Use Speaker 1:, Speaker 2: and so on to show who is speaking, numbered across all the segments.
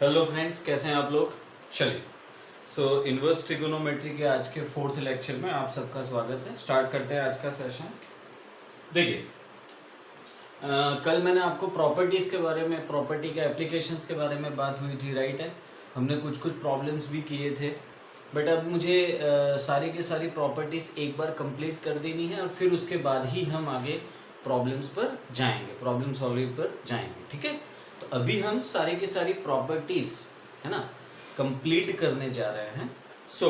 Speaker 1: Hello friends, कैसे हैं आप लोग। चलिए, सो इन्वर्स ट्रिगोनोमेट्री के आज के 4th लेक्चर में आप सबका स्वागत है। स्टार्ट करते हैं आज का सेशन। देखिए, कल मैंने आपको प्रॉपर्टीज़ के बारे में, प्रॉपर्टी के एप्लीकेशंस के बारे में बात हुई थी, राइट है। हमने कुछ प्रॉब्लम्स भी किए थे, बट अब मुझे सारी के सारी प्रॉपर्टीज़ एक बार कंप्लीट कर देनी है और फिर उसके बाद ही हम आगे प्रॉब्लम्स पर जाएंगे, प्रॉब्लम सॉल्विंग पर जाएंगे, ठीक है। तो अभी हम सारी की सारी प्रॉपर्टीज, है ना, कंप्लीट करने जा रहे हैं। सो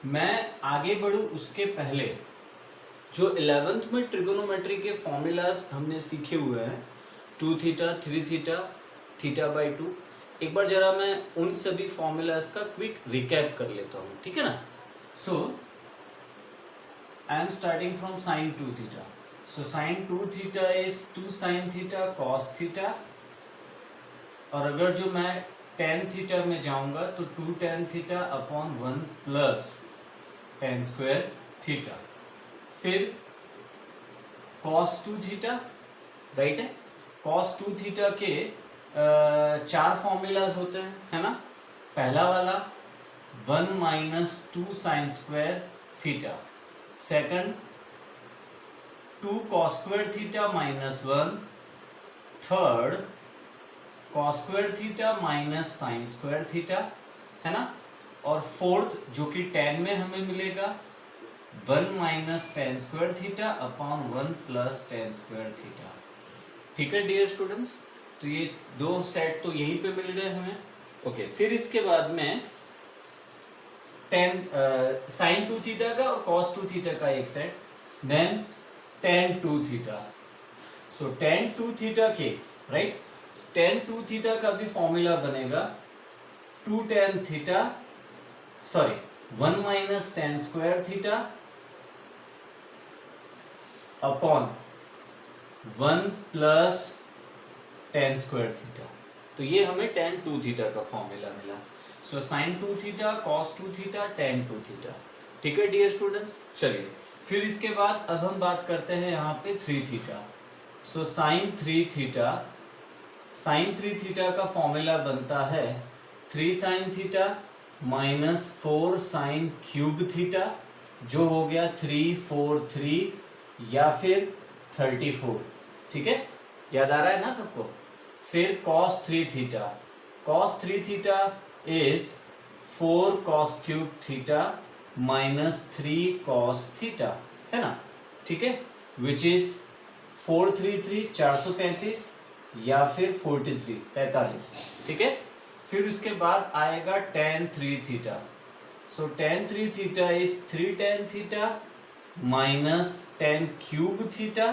Speaker 1: मैं आगे बढ़ूं उसके पहले जो 11th में ट्रिगोनोमेट्री के फॉर्मूलाज हमने सीखे हुए हैं, 2 थीटा, 3 थीटा, थीटा बाई 2, एक बार जरा मैं उन सभी फॉर्मूलाज का क्विक रिकैप कर लेता हूँ, ठीक है ना। So I am starting from sine 2 theta. So sin 2 theta is 2 sin theta cos theta, और अगर जो मैं tan थीटा में जाऊंगा तो 2 tan theta upon 1 plus tan square theta. फिर cos 2 थीटा, राइट है। cos 2 थीटा के 4 फॉर्मूलाज होते हैं, है ना। पहला वाला 1 minus 2 sine square theta, second 2 cos square theta minus 1, third cos square theta minus sine square theta, है ना। और फोर्थ जो कि tan में हमें मिलेगा 1 minus tan square theta upon 1 plus tan square theta, ठीक है डियर स्टूडेंट्स। तो ये दो सेट तो यहीं पे मिल गए हमें। ओके, फिर इसके बाद में sin 2 थीटा का और cos 2 थीटा का एक सेट, देन tan 2 थीटा। सो tan 2 थीटा के, राइट, tan 2 थीटा का भी फॉर्मूला बनेगा 2 tan theta, sorry 1 minus tan square theta upon 1 plus tan square theta. तो ये हमें tan 2 थीटा का फॉर्मूला मिला। सो sin 2 theta, cos 2 theta, tan 2 theta, ठीक है डियर स्टूडेंट्स। चलिए, फिर इसके बाद अब हम बात करते हैं यहाँ पे 3 theta. So sine 3 theta, sine 3 theta का फॉर्मूला बनता है 3 sine theta minus 4 sine cube theta, जो हो गया 343 या फिर 34, ठीक है, याद आ रहा है ना सबको। फिर cos 3 theta, cos 3 theta is 4 cos cube theta minus 3 cos theta, है ना, ठीक है, विच इज 433 433 या फिर 43 43, ठीक है। फिर उसके बाद आएगा tan 3 theta. So tan 3 theta is 3 tan theta minus tan cube theta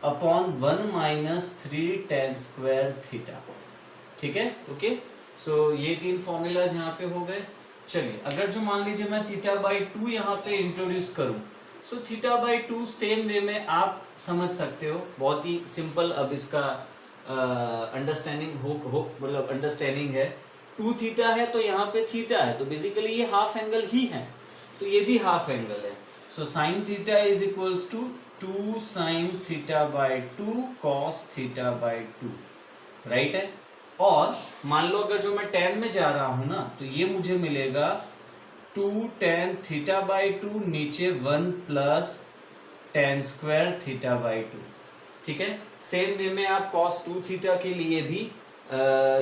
Speaker 1: upon 1 minus 3 tan square theta, ठीक है। ओके, सो ये 3 फॉर्मूलाज यहाँ पे हो गए। चलिए, अगर जो मान लीजिए मैं थीटा बाई 2 यहाँ पे इंट्रोड्यूस करूँ, so theta by 2 same way में आप समझ सकते हो, बहुत ही सिंपल। अब इसका अंडरस्टैंडिंग हो मतलब अंडरस्टैंडिंग है। 2 थीटा है तो यहाँ पे थीटा है, तो बेसिकली ये हाफ एंगल ही है, तो ये भी हाफ एंगल है। So sine theta is equals to 2 sine theta by 2 cos theta by 2, right है। और मान लो अगर जो मैं tan में जा रहा हूं ना, तो ये मुझे मिलेगा 2 tan थीटा बाई 2 नीचे 1 plus tan square theta by 2, ठीक है। सेम वे में आप cos 2 थीटा के लिए भी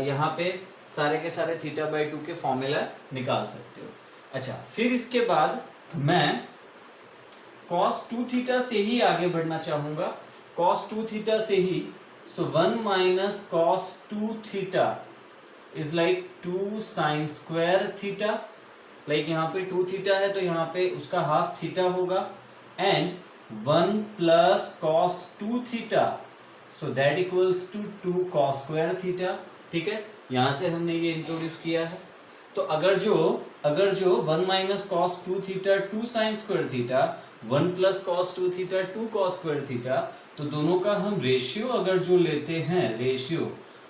Speaker 1: यहाँ पे सारे के सारे थीटा बाई 2 के फॉर्मूलाज निकाल सकते हो। अच्छा, फिर इसके बाद मैं cos 2 थीटा से ही आगे बढ़ना चाहूंगा, cos 2 थीटा से ही। So 1 minus cos 2 theta is like 2 sin square theta, like यहाँ पे 2 theta है तो यहाँ पे उसका हाफ थीटा होगा, and 1 plus cos 2 theta, so that equals to 2 cos square theta, ठीक है। यहाँ से हमने ये इंट्रोड्यूस किया है। तो अगर जो 1 minus cos 2 theta 2 sin square theta, 1 plus cos 2 theta 2 cos square theta, तो दोनों का हम रेशियो अगर जो लेते हैं, ratio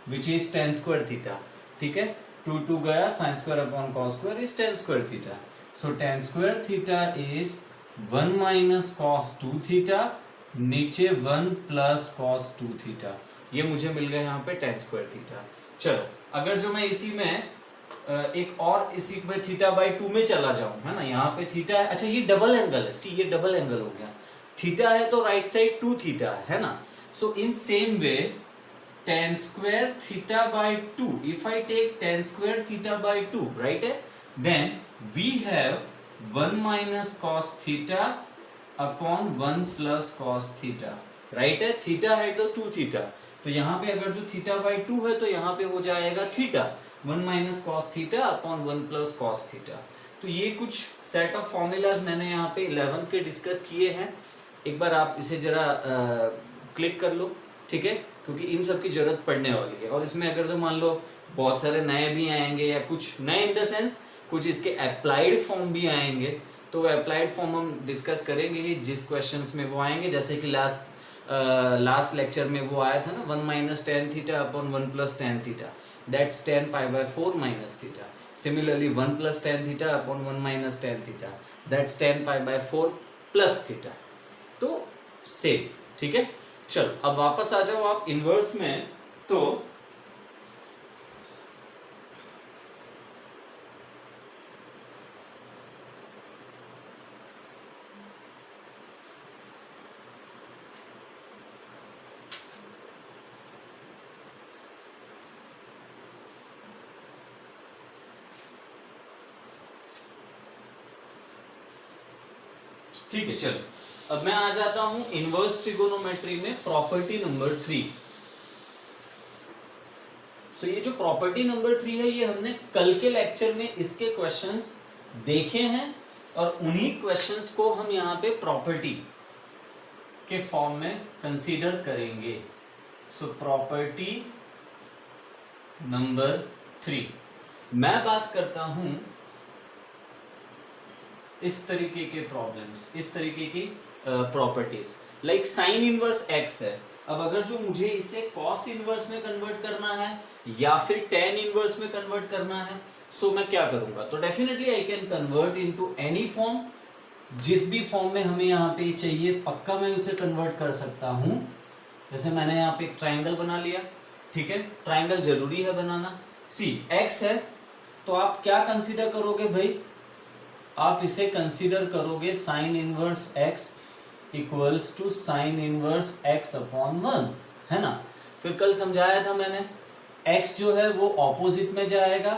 Speaker 1: which is tan square theta, ठीक है। 2 2 गया, sin square upon cos square is tan square theta. So tan square theta is 1 minus cos 2 theta नीचे 1 प्लस cos 2 थीटा, ये मुझे मिल गया यहाँ पे tan स्क्वायर थीटा। चलो अगर जो मैं इसी में एक और इसी में थीटा बाई 2 में चला जाऊं, है ना, यहाँ पे थीटा है, अच्छा ये डबल एंगल है, सी ये डबल एंगल हो गया, थीटा है तो राइट साइड 2 थीटा है ना, so in same way tan square theta by 2, if I take tan square theta by 2, right, then we have 1 minus cos theta upon 1 plus cos theta, right है, theta है तो 2 theta, तो यहाँ पे अगर जो थीटा बाई 2 है तो यहाँ पे हो जाएगा theta 1 minus cos theta upon 1 plus cos theta. तो ये कुछ सेट ऑफ फॉर्मूलाज मैंने यहाँ पे 11 के डिस्कस किए हैं, एक बार आप इसे जरा क्लिक कर लो, ठीक है, क्योंकि इन सब की जरूरत पड़ने वाली है। और इसमें अगर तो मान लो बहुत सारे नए भी आएंगे या कुछ नए इन द सेंस कुछ इसके अप्लाइड फॉर्म भी आएंगे, तो वो अप्लाइड फॉर्म हम डिस्कस करेंगे कि जिस क्वेश्चंस में वो आएंगे, जैसे कि लास्ट लेक्चर में वो आया था ना 1 minus tan theta upon 1 plus tan theta, that's tan pi by 4 minus theta. Similarly 1 plus tan theta upon 1 minus tan theta, that's tan pi by 4 plus theta. तो सेम, ठीक है। चलो अब वापस आ जाओ आप इनवर्स में, तो ठीक है, चलो अब मैं आ जाता हूं इनवर्स ट्रिगोनोमेट्री में प्रॉपर्टी नंबर 3। सो ये जो प्रॉपर्टी नंबर 3 है ये हमने कल के लेक्चर में इसके क्वेश्चंस देखे हैं और उन्हीं क्वेश्चंस को हम यहाँ पे प्रॉपर्टी के फॉर्म में कंसीडर करेंगे। सो प्रॉपर्टी नंबर 3 मैं बात करता हूं इस तरीके के प्रॉब्लम्स, इस तरीके की properties, like sine inverse x है। अब अगर जो मुझे इसे कॉस इनवर्स में कन्वर्ट करना है या फिर टेन इनवर्स में कन्वर्ट करना है, सो मैं क्या करूंगा, तो definitely I can convert into any form, जिस भी फॉर्म में हमें यहाँ पे चाहिए पक्का मैं उसे कन्वर्ट कर सकता हूँ। जैसे मैंने यहाँ पे एक ट्राइंगल बना लिया, ठीक है, ट्राइंगल जरूरी है बनाना। सी x है तो आप क्या कंसीडर करोगे भाई, आप इसे कंसीडर करोगे sine inverse x equals to sine inverse x upon 1, है ना। फिर कल समझाया था मैंने x जो है वो ऑपोजिट में जाएगा,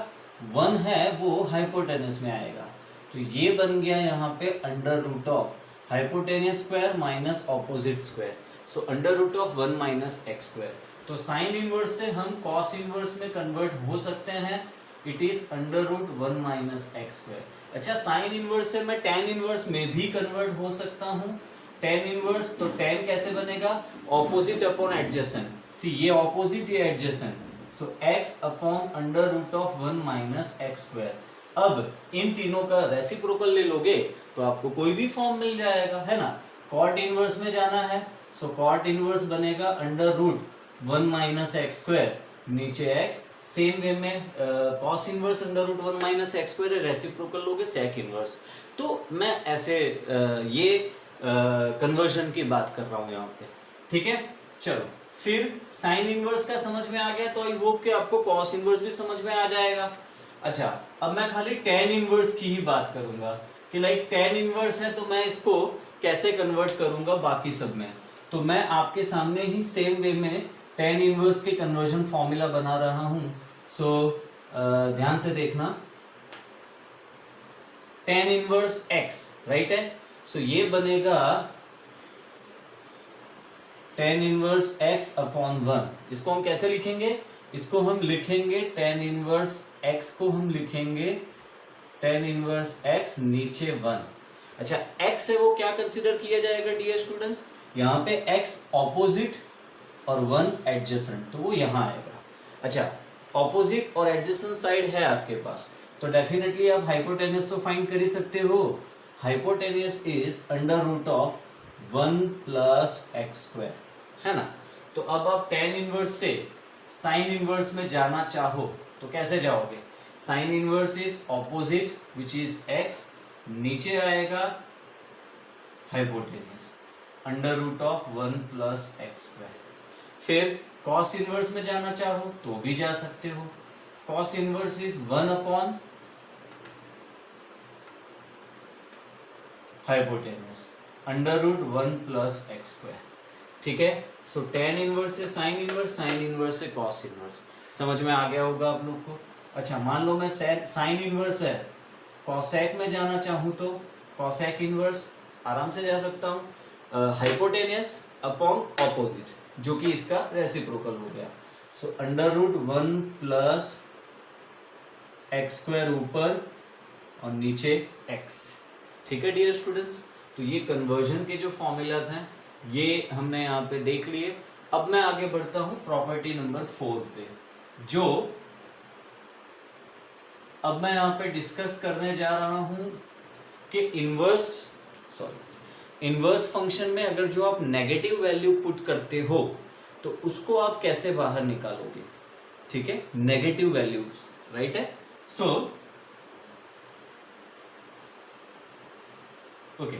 Speaker 1: 1 है वो हाइपोटेनस में आएगा, तो ये बन गया यहाँ पे under root of hypotenuse square minus opposite square, so under root of 1 minus x square. तो साइन इनवर्स से हम कॉस इनवर्स में कन्वर्ट हो सकते हैं, it is under root 1 minus x square. अच्छा साइन इनवर्स से मैं टेन इनवर्स में भी कन्वर्ट हो सकता हूँ, टेन इनवर्स, तो टेन कैसे बनेगा, ऑपोजिट अपॉन एडजेसेंट, सी ये ऑपोजिट ये adjacent, so x upon under root of 1 minus x square. अब इन तीनों का रेसिप्रोकल ले लोगे तो आपको कोई भी फॉर्म मिल जाएगा, है ना। कॉट इनवर्स में जाना है, सो कॉट इनवर्स बनेगा under root 1 minus x square, नीचे x, सेम वे में cos inverse under root 1 minus x square, reciprocal लोगे सेक इनवर्स। तो मैं ऐसे ये कन्वर्जन की बात कर रहा हूँ यहाँ पे, ठीक है। चलो फिर साइन इनवर्स का समझ में आ गया, तो आई होप कि आपको कॉस इनवर्स भी समझ में आ जाएगा। अच्छा अब मैं खाली टेन इनवर्स की ही बात करूंगा कि लाइक टेन इनवर्स है तो मैं इसको कैसे कन्वर्ट करूंगा बाकी सब में, तो मैं आपके सामने ही सेम वे में टेन इनवर्स के कन्वर्जन फॉर्मूला बना रहा हूं। सो ध्यान से देखना, टेन इनवर्स x, राइट है, सो ये बनेगा टेन इनवर्स x अपॉन 1। इसको हम कैसे लिखेंगे, इसको हम लिखेंगे टेन इनवर्स x को हम लिखेंगे टेन इनवर्स x नीचे 1। अच्छा x है वो क्या कंसीडर किया जाएगा डियर स्टूडेंट्स, यहाँ पे x ऑपोजिट और 1 एडजेसेंट, तो वो यहाँ आएगा। अच्छा ऑपोजिट और एडजेसेंट साइड है आपके पास, तो डेफिनेटली आप हाइपोटेनस तो फाइंड कर ही सकते हो, hypotenuse is under root of 1 plus x square, है ना। तो अब आप टेन इनवर्स से साइन इनवर्स में जाना चाहो तो कैसे जाओगे, sine inverse is opposite which is x, नीचे आएगा hypotenuse under root of 1 plus x square. फिर कॉस इनवर्स में जाना चाहो तो भी जा सकते हो। Cos inverse is 1 upon hypotenuse under root 1 plus x square. ठीक है, सो टेन इनवर्स से साइन इनवर्स, साइन इनवर्स से कॉस इनवर्स। समझ में आ गया होगा आप लोग को। अच्छा, मान लो मैं साइन इनवर्स है, कॉसेक में जाना चाहूँ तो कॉसेक इनवर्स आराम से जा सकता हूँ, हाइपोटेनियस अपॉन ऑपोजिट, जो कि इसका रेसिप्रोकल हो गया। So under root 1 plus x square ऊपर और नीचे एक्स। ठीक है डियर स्टूडेंट्स, तो ये कन्वर्जन के जो फॉर्मूलाज हैं ये हमने यहाँ पे देख लिए। अब मैं आगे बढ़ता हूँ प्रॉपर्टी नंबर 4 पे, जो अब मैं यहाँ पे डिस्कस करने जा रहा हूँ कि इनवर्स फंक्शन में अगर जो आप नेगेटिव वैल्यू पुट करते हो तो उसको आप कैसे बाहर निकालोगे। ठीक है, नेगेटिव वैल्यूज, राइट है। सो ओके,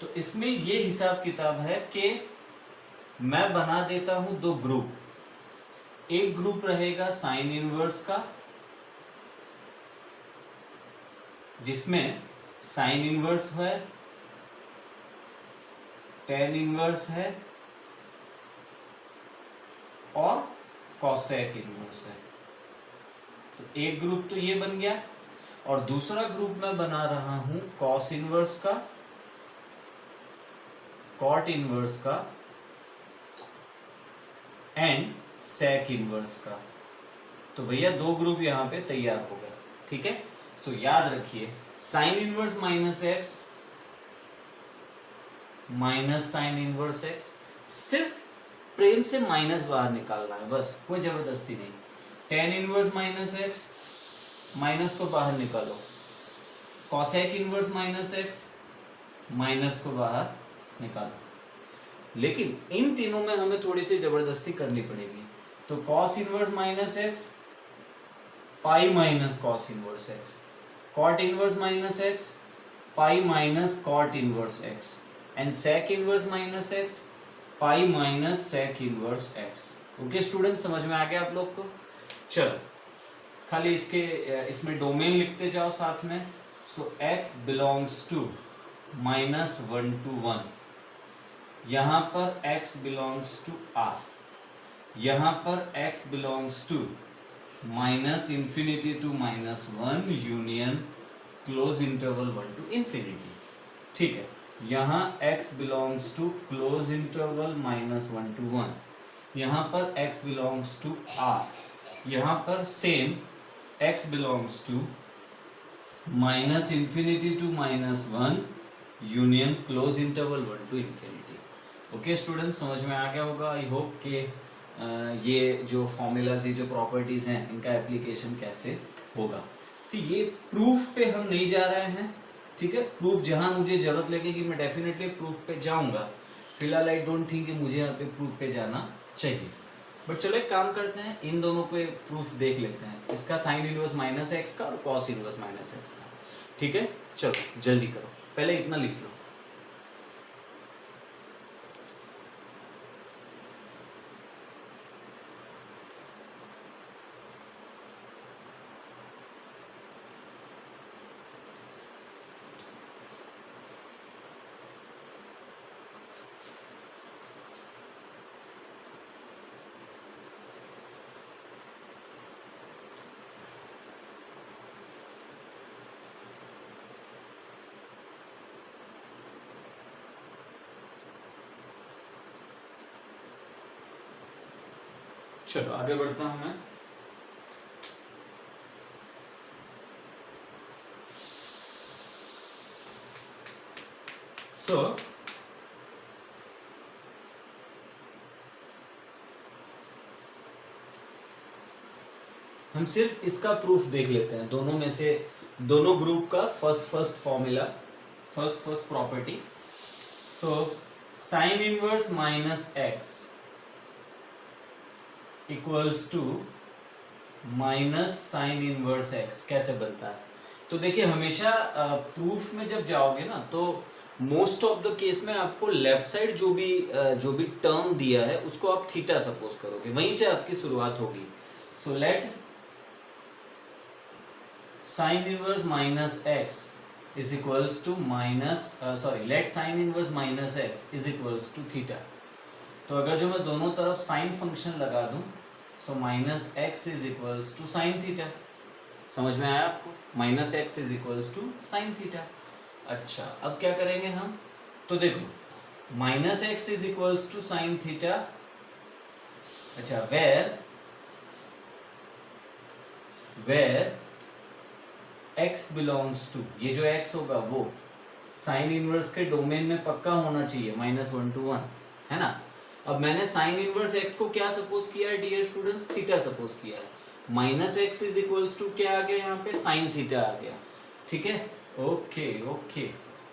Speaker 1: तो इसमें ये हिसाब किताब है कि मैं बना देता हूं दो ग्रुप। एक ग्रुप रहेगा साइन इनवर्स का, जिसमें साइन इनवर्स है, टेन इनवर्स है और कॉसेक इनवर्स है। तो एक ग्रुप तो ये बन गया, और दूसरा ग्रुप मैं बना रहा हूं कॉस इनवर्स का, कॉट इनवर्स का एंड सेक इनवर्स का। तो भैया दो ग्रुप यहां पे तैयार हो गए। ठीक है, सो याद रखिए sign inverse minus x minus sine inverse x, सिर्फ प्रेम से माइनस बाहर निकालना है, बस कोई जबरदस्ती नहीं। Tan inverse minus x, minus को बाहर निकालो, cosec inverse minus x, minus को बाहर निकालो। लेकिन इन तीनों में हमें थोड़ी सी जबरदस्ती करनी पड़ेगी। तो cos inverse minus x, pi minus cos inverse x, cot inverse minus x, pi minus cot inverse x, and sec inverse minus x, pi minus sec inverse x. Okay student, समझ में आ गया आप लोग को। चलो खाली इसमें डोमेन लिखते जाओ साथ में। सो x बिलोंग्स टू -1 to 1, यहां पर x बिलोंग्स टू r, यहां पर x belongs to -∞ to -1 union close interval 1 to infinity। ठीक है, यहाँ x belongs to close interval -1 to 1, यहाँ पर x बिलोंग्स टू r, यहाँ पर same x belongs to -∞ to -1 union close interval 1 to infinity। Okay students, समझ में आ गया होगा। आई होप कि ये जो फॉर्मूलाज, ये जो प्रॉपर्टीज हैं, इनका एप्लीकेशन कैसे होगा। ये प्रूफ पे हम नहीं जा रहे हैं। ठीक है, प्रूफ जहां मुझे जरूरत लगेगी मैं डेफिनेटली प्रूफ पे जाऊंगा। फिलहाल आई डोंट थिंक कि मुझे यहाँ पे प्रूफ पे जाना चाहिए। बट चलो एक काम करते हैं, इन दोनों को प्रूफ देख लेते हैं, इसका साइन इनवर्स माइनस एक्स का और कॉस इनवर्स माइनस एक्स का। ठीक है, चलो जल्दी करो, पहले इतना लिख लो। चलो आगे बढ़ता हूं मैं। हम सिर्फ इसका प्रूफ देख लेते हैं, दोनों में से दोनों ग्रुप का first formula, first property. So sine inverse minus x equals to minus sine inverse x कैसे बनता है। तो देखिए हमेशा प्रूफ में जब जाओगे ना तो मोस्ट ऑफ द केस में आपको लेफ्ट साइड जो भी टर्म दिया है उसको आप थीटा सपोज करोगे, वहीं से आपकी शुरुआत होगी। So let sine inverse minus x is equals to let sine inverse minus x is equals to theta. तो अगर जो मैं दोनों तरफ साइन फंक्शन लगा दूं, so minus x is equals to sine theta. समझ में आया आपको? Minus x is equals to sine theta. अच्छा, अब क्या करेंगे हम? तो देखो, minus x is equals to sine theta. अच्छा, वेर x बिलोंग्स टू, ये जो x होगा वो साइन इनवर्स के डोमेन में पक्का होना चाहिए, -1 to 1, है ना। अब मैंने साइन इनवर्स x को क्या सपोज किया है डियर स्टूडेंट्स? थीटा सपोज किया है। Minus x is equals to क्या आ गया यहाँ पे? साइन थीटा आ गया। ठीक है, ओके।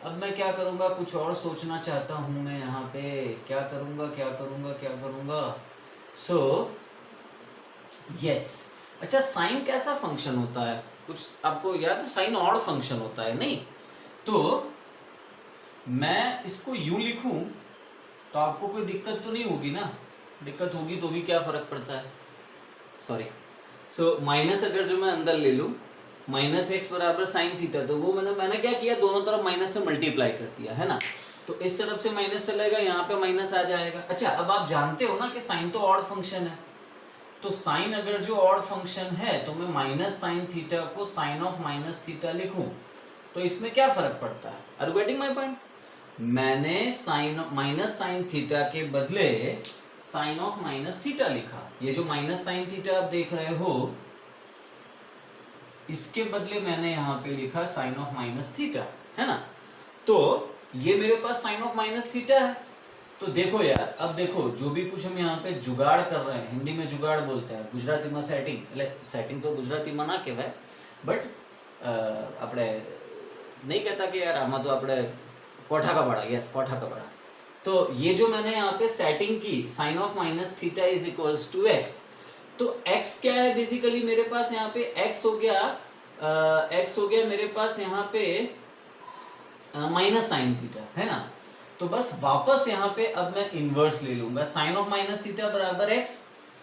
Speaker 1: अब मैं क्या करूँगा? कुछ और सोचना चाहता हूँ मैं यहाँ पे। क्या करूँगा? सो यस, अच्छा, साइन कैसा फंक्शन होता है? कुछ आपको याद है? साइन ऑड फंक्शन होता है, नहीं? तो मैं इसको यूं लिखूं तो आपको कोई दिक्कत तो नहीं होगी ना? दिक्कत होगी तो भी क्या फर्क पड़ता है? सॉरी। सो माइनस अगर जो मैं अंदर ले लूं, माइनस एक्स बराबर साइन थीटा, तो वो मैंने क्या किया? दोनों तरफ माइनस से मल्टीप्लाई कर दिया, है ना। तो इस तरफ से माइनस चलेगा, यहाँ पे माइनस आ जाएगा। अच्छा, अब आप जानते हो ना कि साइन तो ऑड फंक्शन है। तो साइन अगर जो ऑड फंक्शन है तो मैं माइनस साइन थीटा को साइन ऑफ माइनस थीटा लिखूं तो इसमें क्या फर्क पड़ता है? Are you getting my point? मैंने साइन माइनस साइन थीटा के बदले साइन ऑफ माइनस थीटा लिखा। ये जो माइनस साइन थीटा आप देख रहे हो, इसके बदले मैंने यहाँ पे लिखा साइन ऑफ माइनस थीटा, है ना। तो ये मेरे पास साइन ऑफ माइनस थीटा है। तो देखो यार, अब देखो, जो भी कुछ हम यहाँ पे जुगाड़ कर रहे हैं, हिंदी में जुगाड़ बोलते हैं, गुजराती में सेटिंग तो गुजराती में ना कहवाय, बट આપણે नहीं कहता कि यार आमा तो આપણે कोठा का बड़ा, यस, कोठा का बड़ा। तो ये जो मैंने यहाँ पे सेटिंग की, sine of minus theta is equals to x, तो x क्या है बेसिकली मेरे पास? यहाँ पे x हो गया मेरे पास यहाँ पे माइनस साइन थीटा, है ना। तो बस वापस यहाँ पे अब मैं इनवर्स ले लूंगा। साइन ऑफ माइनस थीटा बराबर x,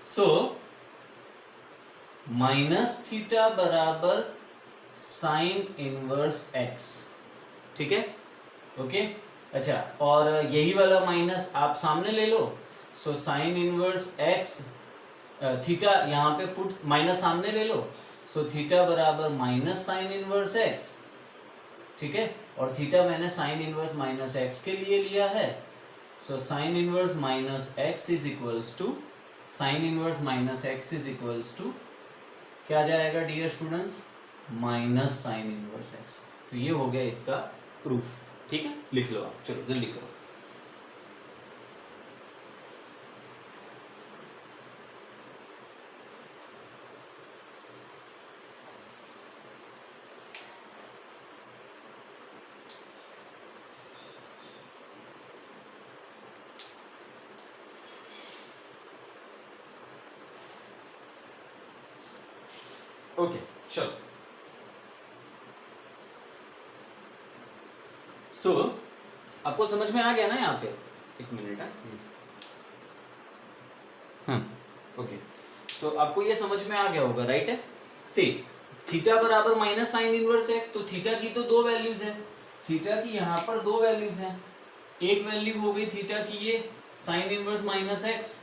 Speaker 1: सो माइनस थीटा बराबर साइन इनवर्स x। ठीक है, ओके। अच्छा, और यही वाला माइनस आप सामने ले लो। So sine inverse x, theta यहाँ पे पुट माइनस सामने ले लो। सो थीटा बराबर माइनस साइन इनवर्स x। ठीक है, और थीटा मैंने साइन इनवर्स माइनस एक्स के लिए लिया है। So sine inverse minus x is equals to sine inverse minus x is equals to क्या जाएगा dear students? Minus sine inverse x. तो ये हो गया इसका प्रूफ। ठीक है, लिख लो आप, चलो जल्दी करो। ओके, चलो। सो आपको समझ में आ गया ना यहाँ पे? एक मिनट है। ओके, सो आपको ये समझ में आ गया होगा, राइट है? सी थीटा बराबर माइनस साइन इनवर्स एक्स, तो थीटा की तो दो वैल्यूज है। थीटा की यहाँ पर दो वैल्यूज हैं। एक वैल्यू हो गई थीटा की ये साइन इनवर्स माइनस एक्स,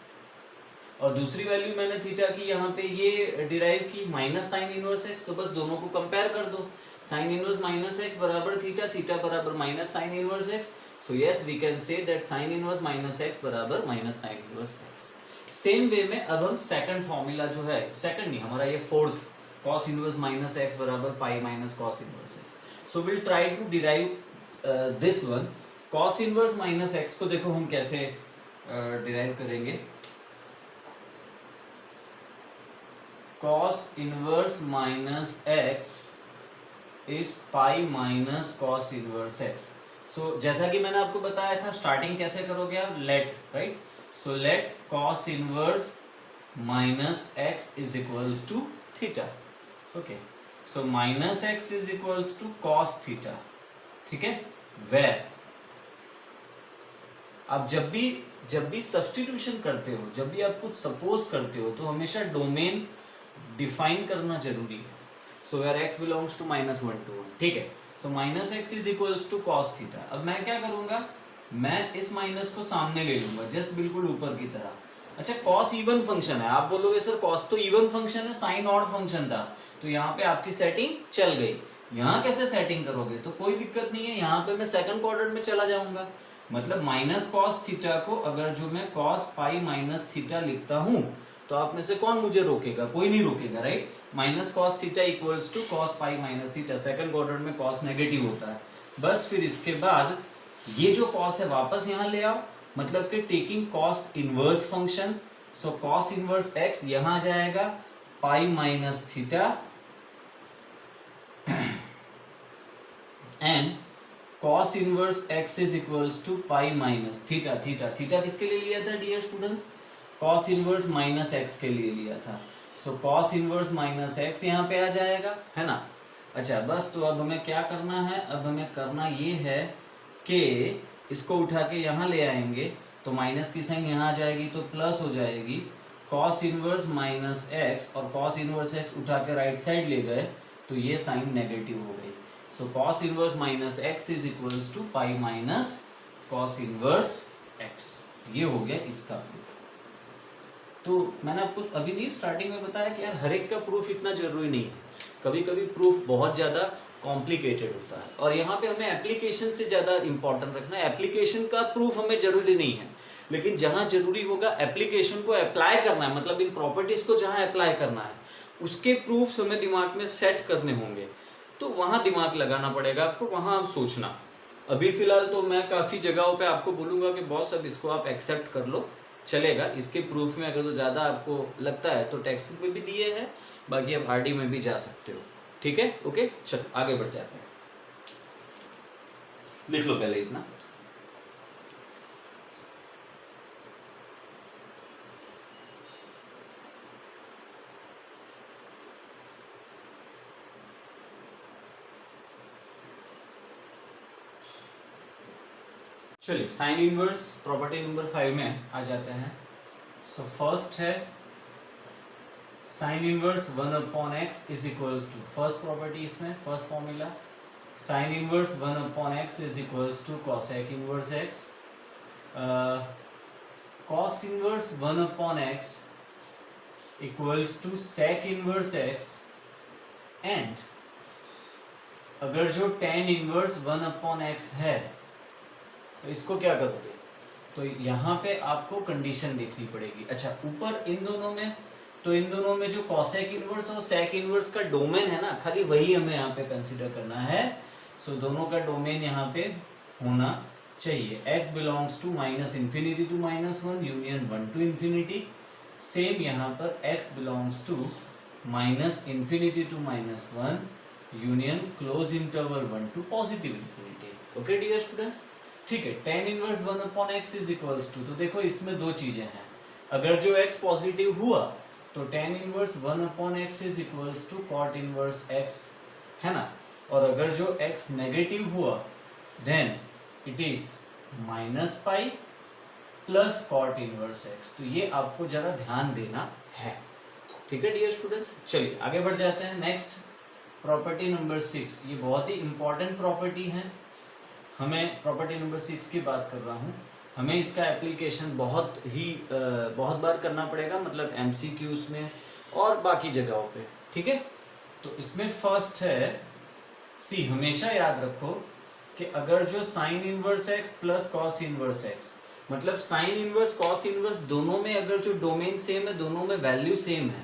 Speaker 1: और दूसरी वैल्यू मैंने थीटा की यहाँ पे ये डिराइव की माइनस साइन इनवर्स एक्स। तो बस दोनों को कंपेयर कर दो। साइन इनवर्स माइनस एक्स बराबर थीटा, थीटा बराबर minus sine inverse x. So yes, we can say that sine inverse minus x बराबर minus sine inverse x. Same way में अब हम सेकंड फॉर्मूला जो है, सेकंड नहीं, हमारा ये fourth, cos inverse minus x बराबर pi minus cos inverse x. So will try to derive this one. Cos inverse minus x को देखो हम कैसे डिराइव करेंगे। cos inverse minus x is pi minus cos inverse x। so जैसा कि मैंने आपको बताया था, स्टार्टिंग कैसे करोगे आप? Let, right? So let cos inverse minus x is equals to theta। okay, so minus x is equals to cos theta। ठीक है, where आप जब भी सब्स्टिट्यूशन करते हो, जब भी आप कुछ सपोज करते हो, तो हमेशा डोमेन डिफाइन करना जरूरी है। So where x belongs to -1 to 1, ठीक है। So -x is equals to cos theta. अब मैं क्या करूंगा, मैं इस माइनस को सामने ले लूंगा, जस्ट बिल्कुल ऊपर की तरह। अच्छा, cos इवन फंक्शन है, आप बोलोगे सर cos तो इवन फंक्शन है, साइन ऑड फंक्शन था, तो यहाँ पे आपकी सेटिंग चल गई। यहाँ कैसे सेटिंग करोगे, तो कोई दिक्कत नहीं है, यहाँ पे मैं सेकंड क्वाड्रेंट में चला जाऊंगा। मतलब माइनस cos थीटा को अगर जो मैं cos पाई माइनस थीटा लिखता हूँ, तो आप में से कौन मुझे रोकेगा, कोई नहीं रोकेगा, right. Minus cos theta equals to cos pi minus theta, second quadrant में cos नेगेटिव होता है। बस फिर इसके बाद ये जो cos है वापस यहाँ ले आओ, मतलब कि taking cos inverse function, so cos inverse x यहाँ जाएगा pi minus theta and cos inverse x is equals to pi minus theta. Theta किसके लिए लिया था dear students, cos inverse minus x के लिए लिया था। सो cos इनवर्स माइनस x यहाँ पे आ जाएगा, है ना। अच्छा, बस तो अब हमें क्या करना है, अब हमें करना ये है कि इसको उठा के यहाँ ले आएंगे, तो माइनस की साइन यहाँ आ जाएगी तो प्लस हो जाएगी, cos इनवर्स माइनस x और cos इनवर्स x उठा के राइट साइड ले गए तो ये साइन नेगेटिव हो गई। So cos inverse minus x is equals to pi minus cos inverse x, ये हो गया इसका प्रूफ। तो मैंने आपको अभी नहीं स्टार्टिंग में बताया कि यार हर एक का प्रूफ इतना जरूरी नहीं है, कभी कभी प्रूफ बहुत ज़्यादा कॉम्प्लिकेटेड होता है, और यहाँ पे हमें एप्लीकेशन से ज़्यादा इंपॉर्टेंट रखना है। एप्लीकेशन का प्रूफ हमें जरूरी नहीं है, लेकिन जहाँ जरूरी होगा एप्लीकेशन को अप्लाई करना है, मतलब इन प्रॉपर्टीज़ को जहाँ अप्लाई करना है उसके प्रूफ्स हमें दिमाग में सेट करने होंगे, तो वहाँ दिमाग लगाना पड़ेगा आपको, वहाँ आप सोचना। अभी फिलहाल तो मैं काफ़ी जगहों पे आपको बोलूँगा कि बॉस अब इसको आप एक्सेप्ट कर लो, चलेगा। इसके प्रूफ में अगर तो ज़्यादा आपको लगता है तो टेक्स्ट बुक में भी दिए हैं, बाकी आप आरडी में भी जा सकते हो, ठीक है। ओके, चलो आगे बढ़ जाते हैं। लिख लो पहले इतना। चलिए साइन इनवर्स प्रॉपर्टी नंबर 5 में आ जाते हैं। सो फर्स्ट है sine inverse 1/x is equals to, first property इसमें first formula, sine inverse 1/x is equals to cosec inverse x। Cos inverse 1/x equals to sec inverse x and अगर जो tan inverse 1/x है तो इसको क्या करोगे, तो यहाँ पे आपको कंडीशन देखनी पड़ेगी। अच्छा, ऊपर इन दोनों में, तो इन दोनों में जो कॉसेक इनवर्स और सेक इनवर्स का डोमेन है ना, खाली वही हमें यहाँ पे कंसीडर करना है। सो दोनों का डोमेन यहाँ पे होना चाहिए। x belongs to -∞ to -1 union 1 to infinity, same यहाँ पर x belongs to -∞ to -1 union close interval 1 to positive infinity. Okay dear students, ठीक है। tan inverse 1/x is equals to, तो देखो इसमें दो चीजें हैं, अगर जो x पॉजिटिव हुआ तो tan inverse 1/x is equals to cot inverse x, है ना, और अगर जो x नेगेटिव हुआ then it is -pi plus cot inverse x। तो ये आपको जरा ध्यान देना है, ठीक है डियर स्टूडेंट्स। चलिए आगे बढ़ जाते हैं। नेक्स्ट प्रॉपर्टी नंबर 6, ये बहुत ही इंपॉर्टेंट प्रॉपर्टी है, हमें प्रॉपर्टी नंबर 6 की बात कर रहा हूँ, हमें इसका एप्लीकेशन बहुत बार करना पड़ेगा, मतलब MCQs में और बाकी जगहों पे, ठीक है। तो इसमें फर्स्ट है सी, हमेशा याद रखो कि अगर जो साइन inverse x plus cos inverse x, मतलब साइन इनवर्स कॉस इनवर्स दोनों में अगर जो डोमेन सेम है, दोनों में वैल्यू सेम है,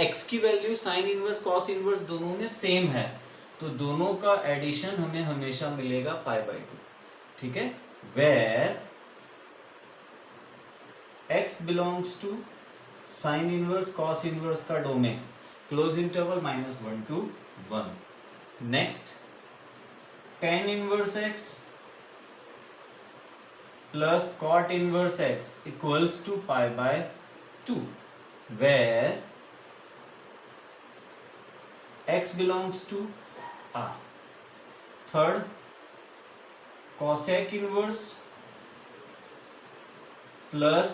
Speaker 1: x की value sign inverse cos inverse दोनों में सेम है, तो दोनों का एडिशन हमें हमेशा मिलेगा π/2, ठीक है। Where x belongs to sine inverse cos inverse का domain close interval -1 to 1। Next tan inverse x plus cot inverse x equals to π/2, where x belongs to R। Third cosec inverse plus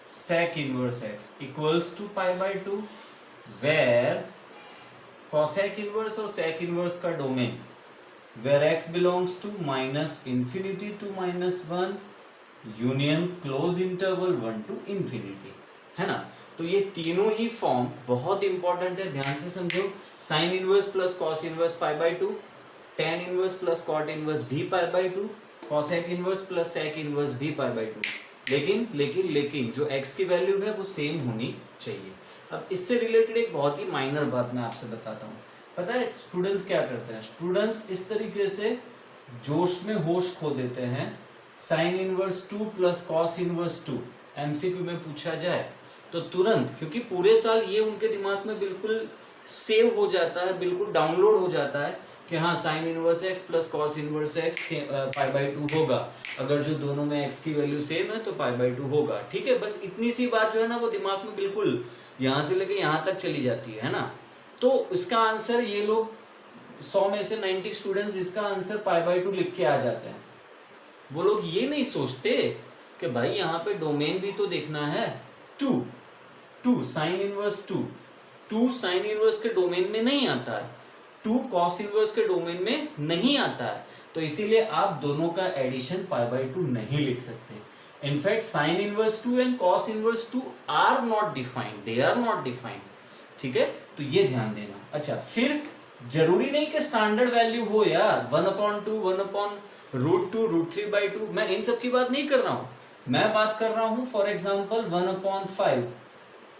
Speaker 1: sec inverse x equals to pi by 2, where cosec inverse और sec inverse का domain where x belongs to minus infinity to minus 1 union close interval 1 to infinity, है ना। तो ये तीनों ही form बहुत important है, ध्यान से समझो। Sine inverse plus cos inverse pi by 2, tan inverse plus cot inverse भी pi by 2, cosec inverse plus sec inverse भी पाई बाई 2। लेकिन जो x की वैल्यू है वो सेम होनी चाहिए। अब इससे रिलेटेड एक बहुत ही माइनर बात मैं आपसे बताता हूँ। पता है स्टूडेंट्स क्या करते हैं? स्टूडेंट्स इस तरीके से जोश में होश खो देते हैं। Sign inverse 2 plus cos inverse 2 MCQ में पूछा जाए तो तुरंत, क्योंकि पूरे साल ये उनके दिमाग में बिल्कुल सेव हो जाता है, बिल्कुल डाउनलोड हो जाता है कि हाँ sine inverse x plus cos inverse x pi by 2 होगा। अगर जो दोनों में x की वैल्यू सेम है तो पाई बाई 2 होगा। ठीक है, बस इतनी सी बात जो है ना वो दिमाग में बिल्कुल यहाँ से लेके यहाँ तक चली जाती है ना। तो इसका आंसर ये लोग 100 में से 90 स्टूडेंट्स इसका आंसर पाई बाई 2 लिख के आ जाते हैं। वो लोग ये नहीं सोचते कि भाई यहाँ पे डोमेन भी तो देखना है। 2 साइन इनवर्स 2 साइन इनवर्स के डोमेन में नहीं आता है, 2 कॉस इनवर्स के डोमेन में नहीं आता है, तो इसीलिए आप दोनों का एडिशन पाई बाई 2 नहीं लिख सकते। In fact sine inverse 2 and cos inverse 2 are not defined, they are not defined. ठीक है, तो ये ध्यान देना। अच्छा, फिर जरूरी नहीं कि स्टैंडर्ड वैल्यू हो यार, 1/2 1/√2 √3/2, मैं इन सब की बात नहीं कर रहा हूं। मैं बात कर रहा हूं फॉर एग्जांपल 1/5,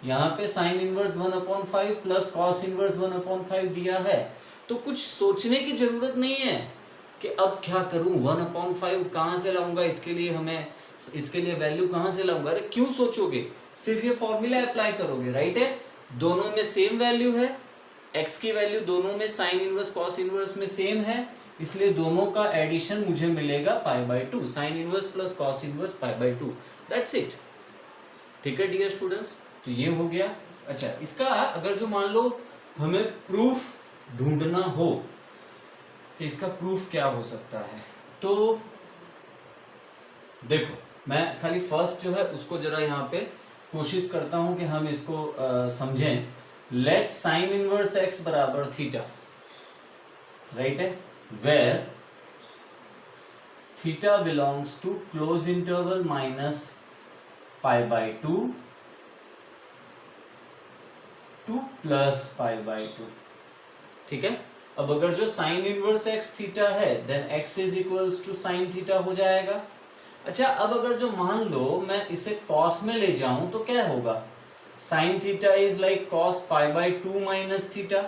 Speaker 1: यहाँ पे sine inverse 1/5 plus cos inverse 1/5 दिया है, तो कुछ सोचने की जरूरत नहीं है कि अब क्या करूं, 1/5 कहाँ से लाऊंगा, इसके लिए वैल्यू कहाँ से लाऊंगा। अरे क्यों सोचोगे, सिर्फ ये फॉर्मूला अप्लाई करोगे, राइट है। दोनों में सेम वैल्यू है, x की वैल्यू दोनों में साइन इनवर्स कॉस इनवर्स में सेम है, इसलिए दोनों का एडिशन मुझे मिलेगा पाई by 2, sign inverse plus cos inverse pi by 2, that's it. ठीक है डियर स्टूडेंट्स, तो ये हो गया। अच्छा, इसका अगर जो मान लो हमें प्रूफ ढूंढना हो कि इसका प्रूफ क्या हो सकता है, तो देखो मैं खाली फर्स्ट जो है उसको जरा यहाँ पे कोशिश करता हूं कि हम इसको समझें। लेट साइन इनवर्स x बराबर थीटा, राइट है, where theta belongs to close interval minus pi by 2 to plus pi by 2। ठीक है, अब अगर जो साइन इनवर्स x थीटा है then x is equals to sine theta हो जाएगा। अच्छा, अब अगर जो मान लो मैं इसे कॉस में ले जाऊं तो क्या होगा, sine theta is like cos pi by 2 minus theta.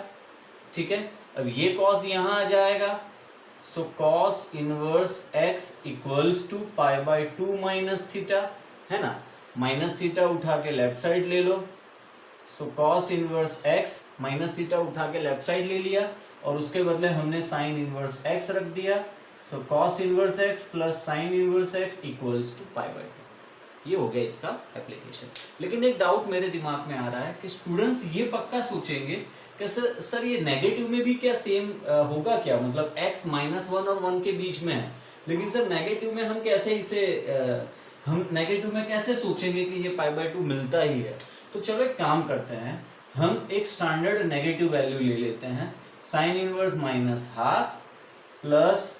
Speaker 1: ठीक है, अब ये कॉस यहां आ जाएगा, सो cos inverse x equals to pi by 2 minus theta, है ना। माइनस थीटा उठा के लेफ्ट साइड ले लो, so cos inverse x minus theta उठा के लेफ्ट साइड ले लिया और उसके बदले हमने साइन इनवर्स x रख दिया, so cos inverse x plus sine inverse x equals to pi by 2। ये हो गया इसका एप्लीकेशन। लेकिन एक डाउट मेरे दिमाग में आ रहा है कि स्टूडेंट्स ये पक्का सोचेंगे कि सर ये नेगेटिव में भी क्या सेम होगा क्या, मतलब x -1 और 1 के बीच में है, लेकिन सर नेगेटिव में हम कैसे इसे हम नेगेटिव में कैसे सोचेंगे कि ये पाई बाई 2 मिलता ही है। तो चलो एक काम करते हैं, हम एक स्टैंडर्ड नेगेटिव वैल्यू ले लेते हैं, sine inverse -12 plus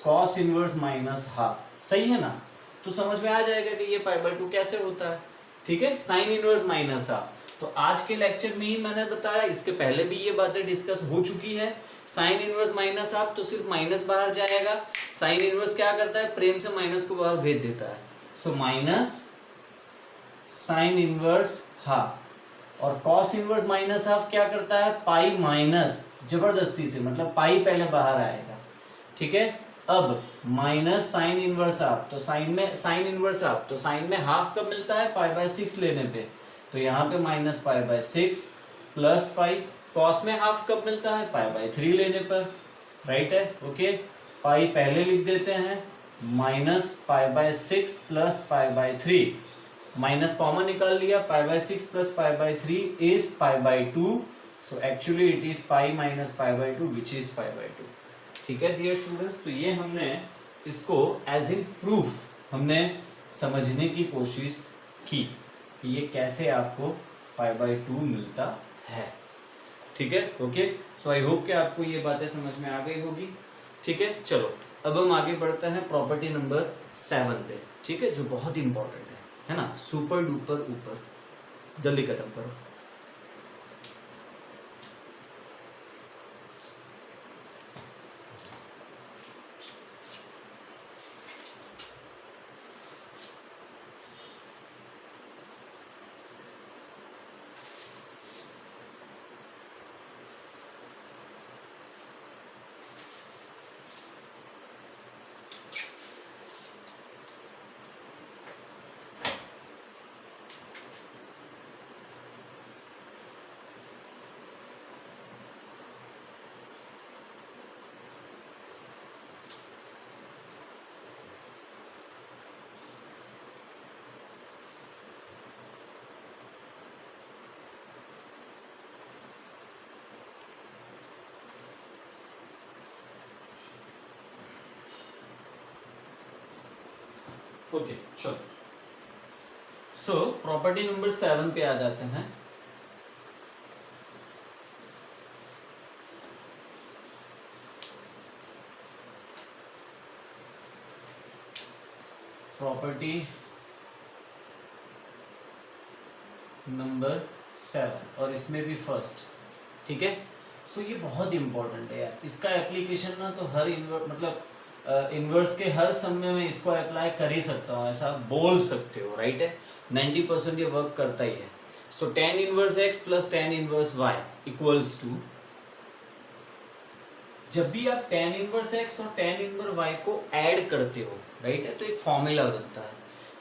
Speaker 1: cos inverse -12, सही है ना। तो समझ में आ जाएगा कि ये पाई बाई 2 कैसे होता है। ठीक है, साइन इनवर्स -12, तो आज के लेक्चर में ही मैंने बताया, इसके पहले भी ये बातें डिस्कस हो चुकी है। साइन इनवर्स -12 तो सिर्फ माइनस बाहर जाएगा, साइन इनवर्स क्या करता है, प्रेम से माइनस को बाहर भेज देता है, so minus sine inverse half. और कॉस इनवर्स -12 क्या करता है, पाई माइनस जबरदस्ती से, मतलब पाई पहले बाहर आएगा। ठीक है, अब माइनस साइन इनवर्स हाफ, तो साइन इनवर्स हाफ, तो साइन में हाफ कब मिलता है, पाई बाय 6 लेने पे, तो यहाँ पे minus pi by 6 plus pi. Cos में हाफ कब मिलता है, पाई बाय 3 लेने पर, राइट है। ओके, पाई पहले लिख देते हैं, minus pi by 6 plus pi by 3, minus common निकाल लिया, pi by 6 plus pi by 3 is pi by 2, so actually it is pi minus pi by 2 which is pi by 2। ठीक है डियर स्टूडेंट्स, तो ये हमने इसको एज इन प्रूफ हमने समझने की कोशिश की कि ये कैसे आपको π/2 मिलता है। ठीक है, ओके। सो आई होप कि आपको ये बातें समझ में आ गई होगी। ठीक है, चलो अब हम आगे बढ़ते हैं प्रॉपर्टी नंबर 7 पे। ठीक है, जो बहुत इंपॉर्टेंट है ना, सुपर डुपर ऊपर। जल्दी खत्म करो। ओके, चलो। सो प्रॉपर्टी नंबर 7 पे आ जाते हैं। प्रॉपर्टी नंबर 7 और इसमें भी फर्स्ट। ठीक है, सो ये बहुत इंपॉर्टेंट है यार। इसका एप्लीकेशन ना तो हर इन्वर्स के हर सम में मैं इसको अप्लाई कर ही सकता हूँ, ऐसा बोल सकते हो, राइट है। 90% ये वर्क करता ही है। So tan inverse x plus tan inverse y equals to, जब भी आप tan इनवर्स x और tan इनवर्स y को ऐड करते हो, राइट है, तो एक फॉर्मूला बनता है।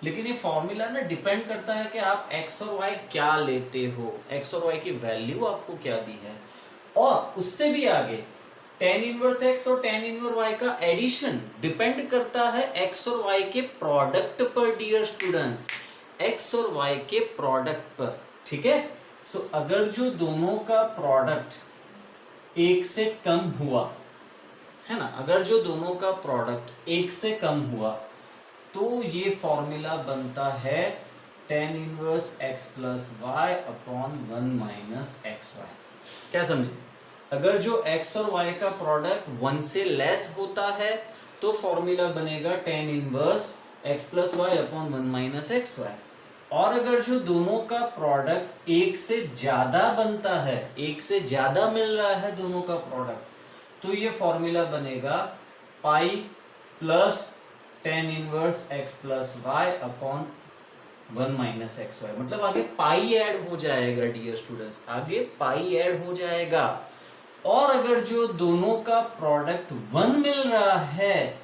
Speaker 1: लेकिन ये फॉर्मूला ना डिपेंड करता है कि आप x और y क्या लेते हो, x और y की वैल्यू आपको क्या दी है। और उससे भी आगे tan इनवर्स x और tan इनवर्स y का एडिशन डिपेंड करता है x और y के प्रोडक्ट पर। डियर स्टूडेंट्स, x और y के प्रोडक्ट पर। ठीक है, सो अगर जो दोनों का प्रोडक्ट एक से कम हुआ है ना, अगर जो दोनों का प्रोडक्ट एक से कम हुआ तो ये फॉर्मूला बनता है tan inverse x plus y upon 1 minus x y. क्या समझे? अगर जो x और y का प्रोडक्ट 1 से लेस होता है तो फॉर्मूला बनेगा tan inverse x plus y upon 1 minus x y. और अगर जो दोनों का प्रोडक्ट एक से ज्यादा बनता है, एक से ज्यादा मिल रहा है दोनों का प्रोडक्ट, तो ये फॉर्मूला बनेगा pi plus tan inverse x plus y upon 1 minus x y. मतलब आगे पाई ऐड हो जाएगा डियर स्टूडेंट्स, आगे पाई ऐड हो जाएगा। और अगर जो दोनों का प्रोडक्ट 1 मिल रहा है,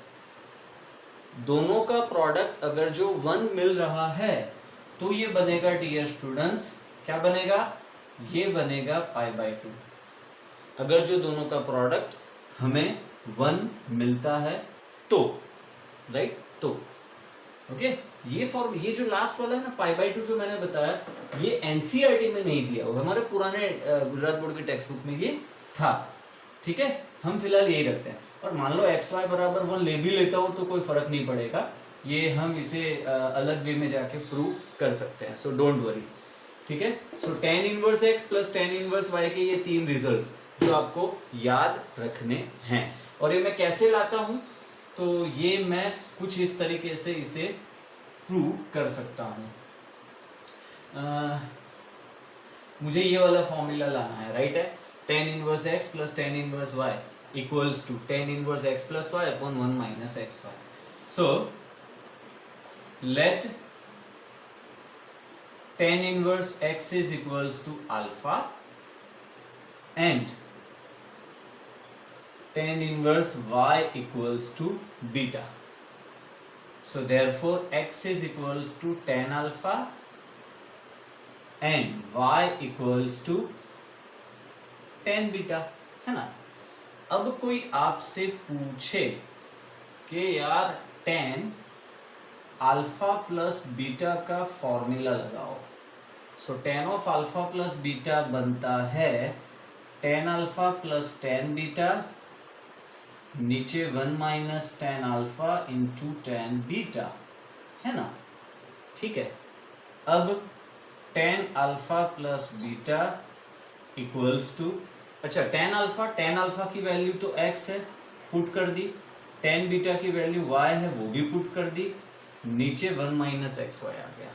Speaker 1: दोनों का प्रोडक्ट अगर जो 1 मिल रहा है तो ये बनेगा डियर स्टूडेंट्स, क्या बनेगा? ये बनेगा π/2। अगर जो दोनों का प्रोडक्ट हमें 1 मिलता है तो, राइट, तो ओके। ये जो लास्ट वाला है ना π/2 जो मैंने बताया, ये एनसीईआरटी में नहीं दिया हुआ, हमारे पुराने गुजरात बोर्ड की टेक्स्ट बुक में ये था। ठीक है, हम फिलहाल यही रखते हैं। और मान लो एक्स वाई बराबर 1 ले भी लेता हूं तो कोई फर्क नहीं पड़ेगा, ये हम इसे अलग वे में जाके प्रूव कर सकते हैं। So don't worry. ठीक है, so tan inverse x plus tan inverse y के ये 3 रिजल्ट्स जो आपको याद रखने हैं। और ये मैं कैसे लाता हूं, तो ये मैं कुछ इस तरीके से इसे प्रूव कर सकता हूं। मुझे ये वाला फॉर्मूला लाना है, राइट है। tan inverse x plus tan inverse y equals to tan inverse x plus y upon 1 minus x y. सो let tan inverse x is equals to alpha and tan inverse y equals to beta. So therefore x is equals to tan alpha and y equals to tan beta, है ना। अब कोई आपसे पूछे कि यार tan alpha plus beta का formula लगाओ, सो tan of alpha plus beta बनता है tan alpha plus tan beta, नीचे 1 minus tan alpha into tan beta, है ना। ठीक है। अब tan alpha plus beta equals to, अच्छा tan अल्फा की वैल्यू तो x है, पुट कर दी, tan बीटा की वैल्यू y है, वो भी पुट कर दी, नीचे 1 माइनस एक्स वाई आ गया।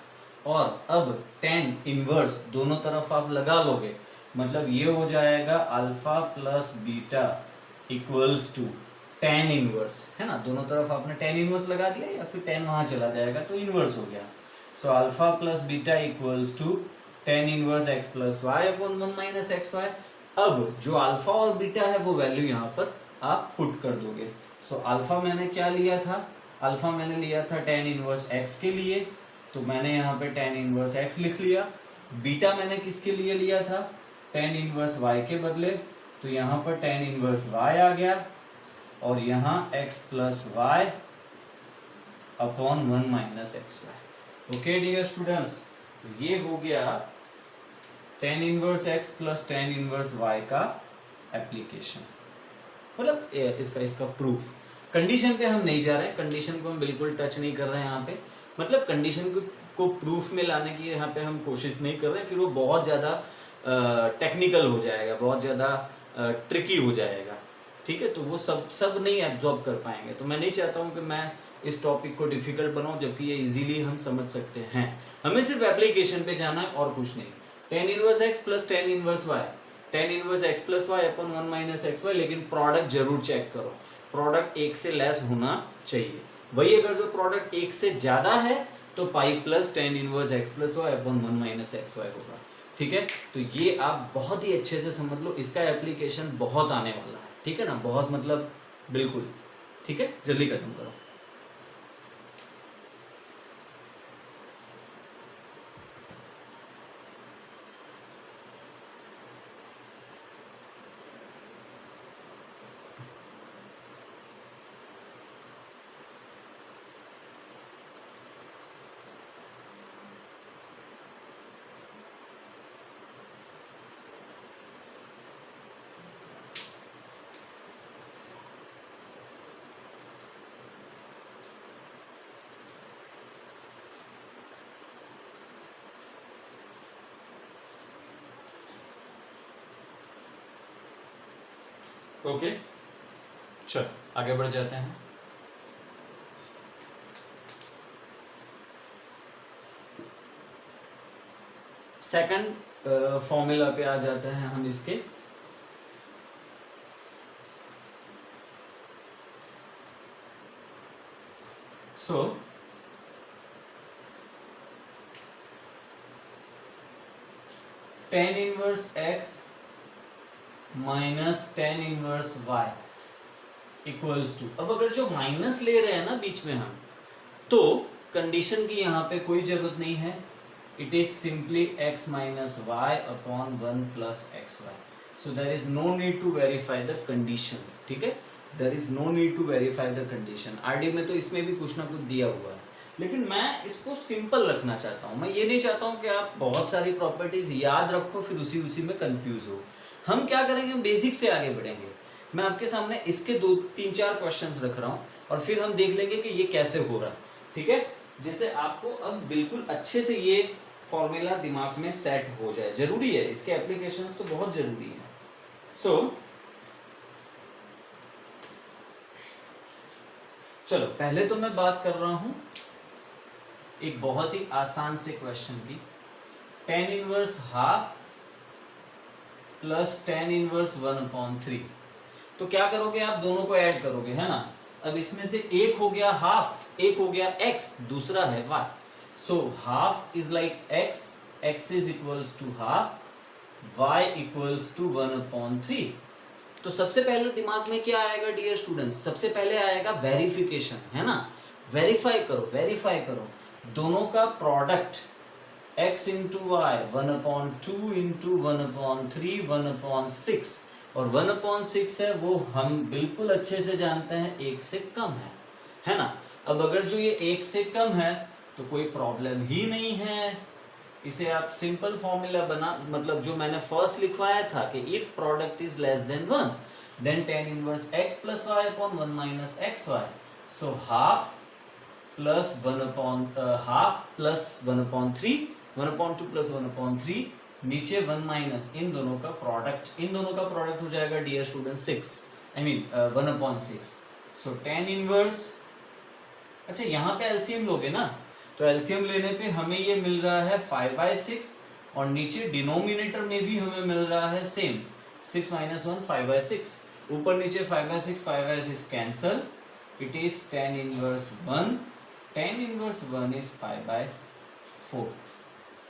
Speaker 1: और अब tan इनवर्स दोनों तरफ आप लगा लोगे, मतलब ये हो जाएगा alpha plus beta equals to tan inverse, है ना, दोनों तरफ आपने tan इनवर्स लगा दिया या फिर tan वहां चला जाएगा तो इनवर्स हो गया। So alpha plus beta equals to tan inverse x plus y upon 1 minus x y. अब जो अल्फा और बीटा है वो वैल्यू यहाँ पर आप पुट कर दोगे। सो अल्फा मैंने क्या लिया था, अल्फा मैंने लिया था tan इनवर्स x के लिए, तो मैंने यहाँ पे tan इनवर्स x लिख लिया। बीटा मैंने किसके लिए लिया था, tan इनवर्स y के बदले, तो यहाँ पर tan इनवर्स y आ गया, और यहाँ x plus y upon 1 minus x y. Okay dear students, ये हो गया tan inverse x plus tan inverse y का एप्लीकेशन, मतलब इसका प्रूफ। कंडीशन पे हम नहीं जा रहे हैं, कंडीशन को हम बिल्कुल टच नहीं कर रहे हैं यहाँ पे, मतलब कंडीशन को प्रूफ में लाने की यहाँ पे हम कोशिश नहीं कर रहे हैं, फिर वो बहुत ज़्यादा टेक्निकल हो जाएगा, बहुत ज़्यादा ट्रिकी हो जाएगा, ठीक है, तो वो सब नहीं एब्जॉर्ब कर पाएंगे। तो मैं नहीं चाहता हूँ कि मैं इस टॉपिक को डिफिकल्ट बनाऊँ, जबकि ये इजीली हम समझ सकते हैं। हमें सिर्फ एप्लीकेशन पे जाना है और कुछ नहीं। tan inverse x plus tan inverse y, tan inverse x plus y upon 1 minus x y, लेकिन प्रोडक्ट जरूर चेक करो, प्रोडक्ट 1 से लेस होना चाहिए। वही अगर जो प्रोडक्ट 1 से ज्यादा है तो pi plus tan inverse x plus y upon 1 minus x y होगा, ठीक है। तो ये आप बहुत ही अच्छे से समझ लो, इसका एप्लीकेशन बहुत आने वाला है, ठीक है ना, बहुत मतलब बिल्कुल, ठीक है। जल्दी खत्म करो। ओके, चलो आगे बढ़ जाते हैं। सेकंड फॉर्मूला पे आ जाते हैं हम इसके। So tan inverse x minus tan inverse y equals to, अब अगर जो माइनस ले रहे हैं ना बीच में हम, तो कंडीशन की यहाँ पे कोई जरूरत नहीं है, it is simply x minus y upon 1 plus x y. So there is no need to verify the condition, ठीक है, there is no need to verify the condition. RD में तो इसमें भी कुछ ना कुछ दिया हुआ है, लेकिन मैं इसको सिंपल रखना चाहता हूँ। मैं ये नहीं चाहता हूँ कि आप बहुत सारी प्रॉपर्टीज याद रखो फिर उसी में कंफ्यूज हो। हम क्या करेंगे, हम बेसिक से आगे बढ़ेंगे। मैं आपके सामने इसके 2-3-4 क्वेश्चंस रख रहा हूँ और फिर हम देख लेंगे कि ये कैसे हो रहा है, ठीक है, जिससे आपको अब बिल्कुल अच्छे से ये फॉर्मूला दिमाग में सेट हो जाए। जरूरी है, इसके एप्लीकेशंस तो बहुत जरूरी है। चलो पहले तो मैं बात कर रहा हूं एक बहुत ही आसान से क्वेश्चन की, tan inverse half plus tan inverse 1/3। तो क्या करोगे, आप दोनों को ऐड करोगे, है ना। अब इसमें से एक हो गया हाफ, एक हो गया x, दूसरा है y। So half is like x is equals to half, y equals to 1/3। तो सबसे पहले दिमाग में क्या आएगा डियर स्टूडेंट्स, सबसे पहले आएगा वेरिफिकेशन, है ना। वेरीफाई करो दोनों का product x into y 1/2 into 1/3 1/6, और 1/6 है वो हम बिल्कुल अच्छे से जानते हैं 1 से कम है ना। अब अगर जो ये 1 से कम है तो कोई प्रॉब्लम ही नहीं है, इसे आप सिंपल फॉर्मूला बना, मतलब जो मैंने फर्स्ट लिखवाया था कि if product is less than 1 then tan inverse x plus y upon 1 minus x y. So half plus 1/2 plus 1/3, 1/2 plus 1/3, नीचे 1 माइनस इन दोनों का प्रोडक्ट हो जाएगा dear student 6, I mean 1/6. So tan inverse, अच्छा यहाँ पे एलसीएम लोगे ना, तो एलसीएम लेने पे हमें ये मिल रहा है 5/6 और नीचे डिनोमिनेटर में भी हमें मिल रहा है सेम 6 माइनस 1 5/6, ऊपर नीचे 5/6 cancel, it is tan inverse 1, tan inverse 1 is 5/4.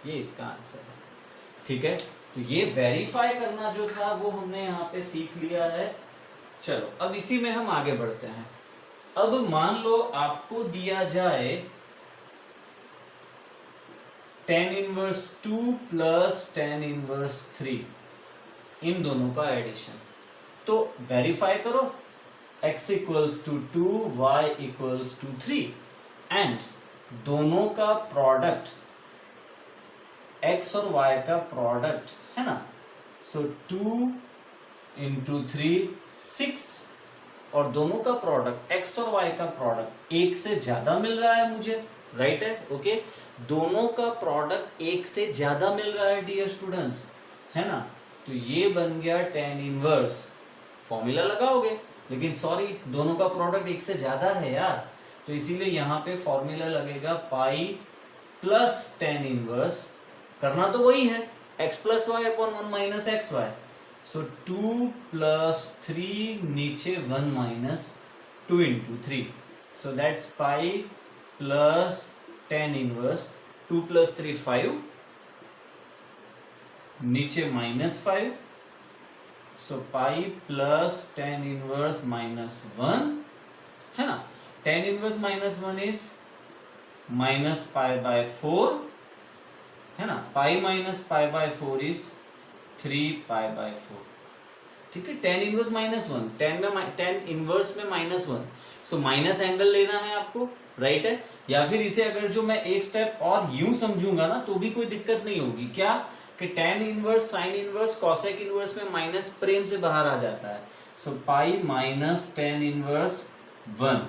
Speaker 1: ये इसका आंसर है. ठीक है, तो ये वेरीफाई करना जो था वो हमने यहाँ पे सीख लिया है. चलो अब इसी में हम आगे बढ़ते हैं. अब मान लो आपको दिया जाए tan inverse 2 plus tan inverse 3, इन दोनों का एडिशन, तो वेरीफाई करो. x equals to 2, y equals to 3 and दोनों का प्रोडक्ट x और y का प्रोडक्ट है ना. सो 2 इंटू 3 6 और दोनों का प्रोडक्ट x और y का प्रोडक्ट एक से ज्यादा मिल रहा है मुझे, राइट है. ओके, दोनों का प्रोडक्ट एक से ज्यादा मिल रहा है डियर स्टूडेंट्स, है ना. तो ये बन गया tan इनवर्स. फॉर्मूला लगाओगे, लेकिन सॉरी दोनों का प्रोडक्ट एक से ज्यादा है यार, तो इसीलिए यहाँ पे फॉर्मूला लगेगा पाई प्लस tan इनवर्स. करना तो वही है, x plus y upon 1 minus x y. So 2 plus 3 नीचे 1 minus 2 into 3, so that's pi plus tan inverse 2 plus 3 5, नीचे minus 5, so pi plus tan inverse minus 1, है ना. tan inverse minus 1 is minus π/4, है ना. Pi minus π/4 is 3π/4. ठीक है, tan inverse minus 1, tan inverse में minus 1, so minus angle लेना है आपको, राइट है. या फिर इसे अगर जो मैं एक स्टेप और यूं समझूंगा ना तो भी कोई दिक्कत नहीं होगी. क्या कि tan inverse sine inverse cosec inverse में माइनस प्रेम से बाहर आ जाता है. सो पाई माइनस tan इनवर्स 1.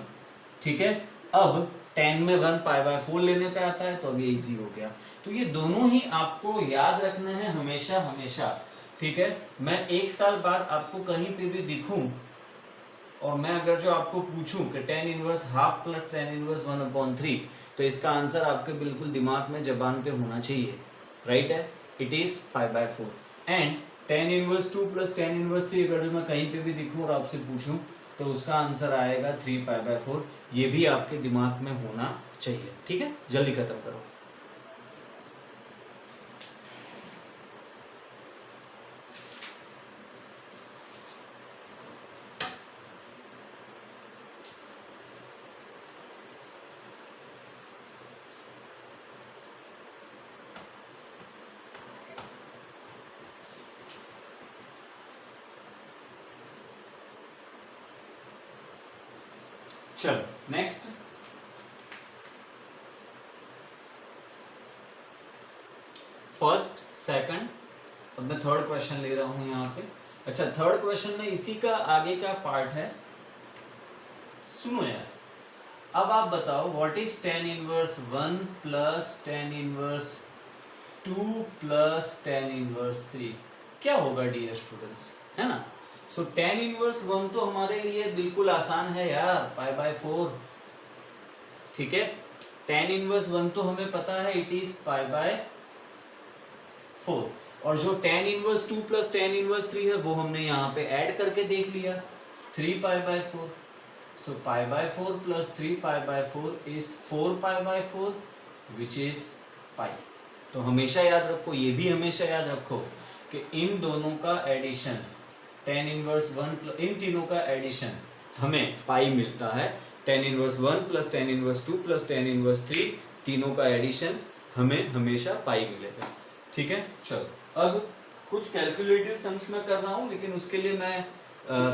Speaker 1: ठीक है, अब tan में 1 π/4 लेने पे आता है, तो अब ये इजी हो गया. तो ये दोनों ही आपको याद रखना है हमेशा हमेशा. ठीक है, मैं एक साल बाद आपको कहीं पे भी दिखूं और मैं अगर जो आपको पूछूं कि tan inverse half plus tan inverse 1/3, तो इसका आंसर आपके बिल्कुल दिमाग में जबान पे होना चाहिए, राइट है. It is π/4. And tan inverse 2 plus tan inverse 3 अगर जो मैं कहीं पे भी दिखूं और आपसे पूछूं तो उसका आंसर आएगा 3π/4. ये भी आपके दिमाग में होना चाहिए. ठीक है, जल्दी खत्म करो. चलो नेक्स्ट. फर्स्ट सेकंड, अब मैं थर्ड क्वेश्चन ले रहा हूं यहाँ पे. अच्छा, थर्ड क्वेश्चन में इसी का आगे का पार्ट है. सुनो यार, अब आप बताओ what is tan inverse 1 plus tan inverse 2 plus tan inverse 3. क्या होगा डियर स्टूडेंट्स, है ना. सो tan इनवर्स 1 तो हमारे लिए बिल्कुल आसान है यार, π/4. ठीक है, tan इनवर्स 1 तो हमें पता है इट इज π/4, और जो tan inverse 2 plus tan inverse 3 है वो हमने यहाँ पे ऐड करके देख लिया 3π/4. So π/4 plus 3π/4 is 4π/4 which is pi. तो हमेशा याद रखो, ये भी हमेशा याद रखो कि इन दोनों का एडिशन tan इनवर्स 1 इन तीनों का एडिशन हमें पाई मिलता है. tan inverse 1 plus tan inverse 2 plus tan inverse 3, तीनों का एडिशन हमें हमेशा पाई मिलेगा. ठीक है, चलो अब कुछ कैलकुलेटिव सम्स में कर रहा हूँ, लेकिन उसके लिए मैं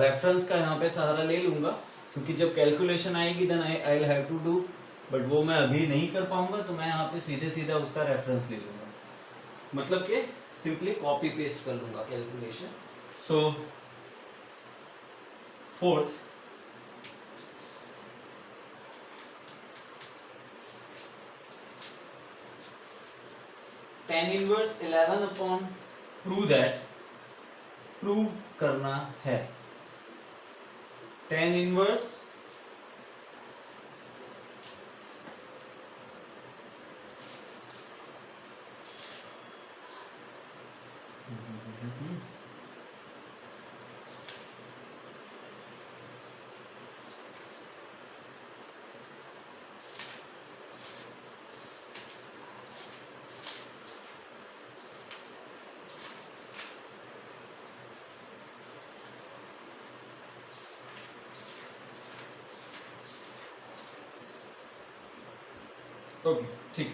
Speaker 1: रेफरेंस का यहाँ पे सहारा ले लूंगा, क्योंकि जब कैलकुलेशन आएगी then I will have to do, but वो मैं अभी नहीं कर पाऊंगा, तो मैं यहाँ पे सीधे सीधा उसका रेफरेंस ले लूंगा. मतलब कि सिंपली कॉपी पेस्ट कर लूंगा calculation. So fourth, tan inverse 11 upon prove करना है tan इनवर्स ओके ठीक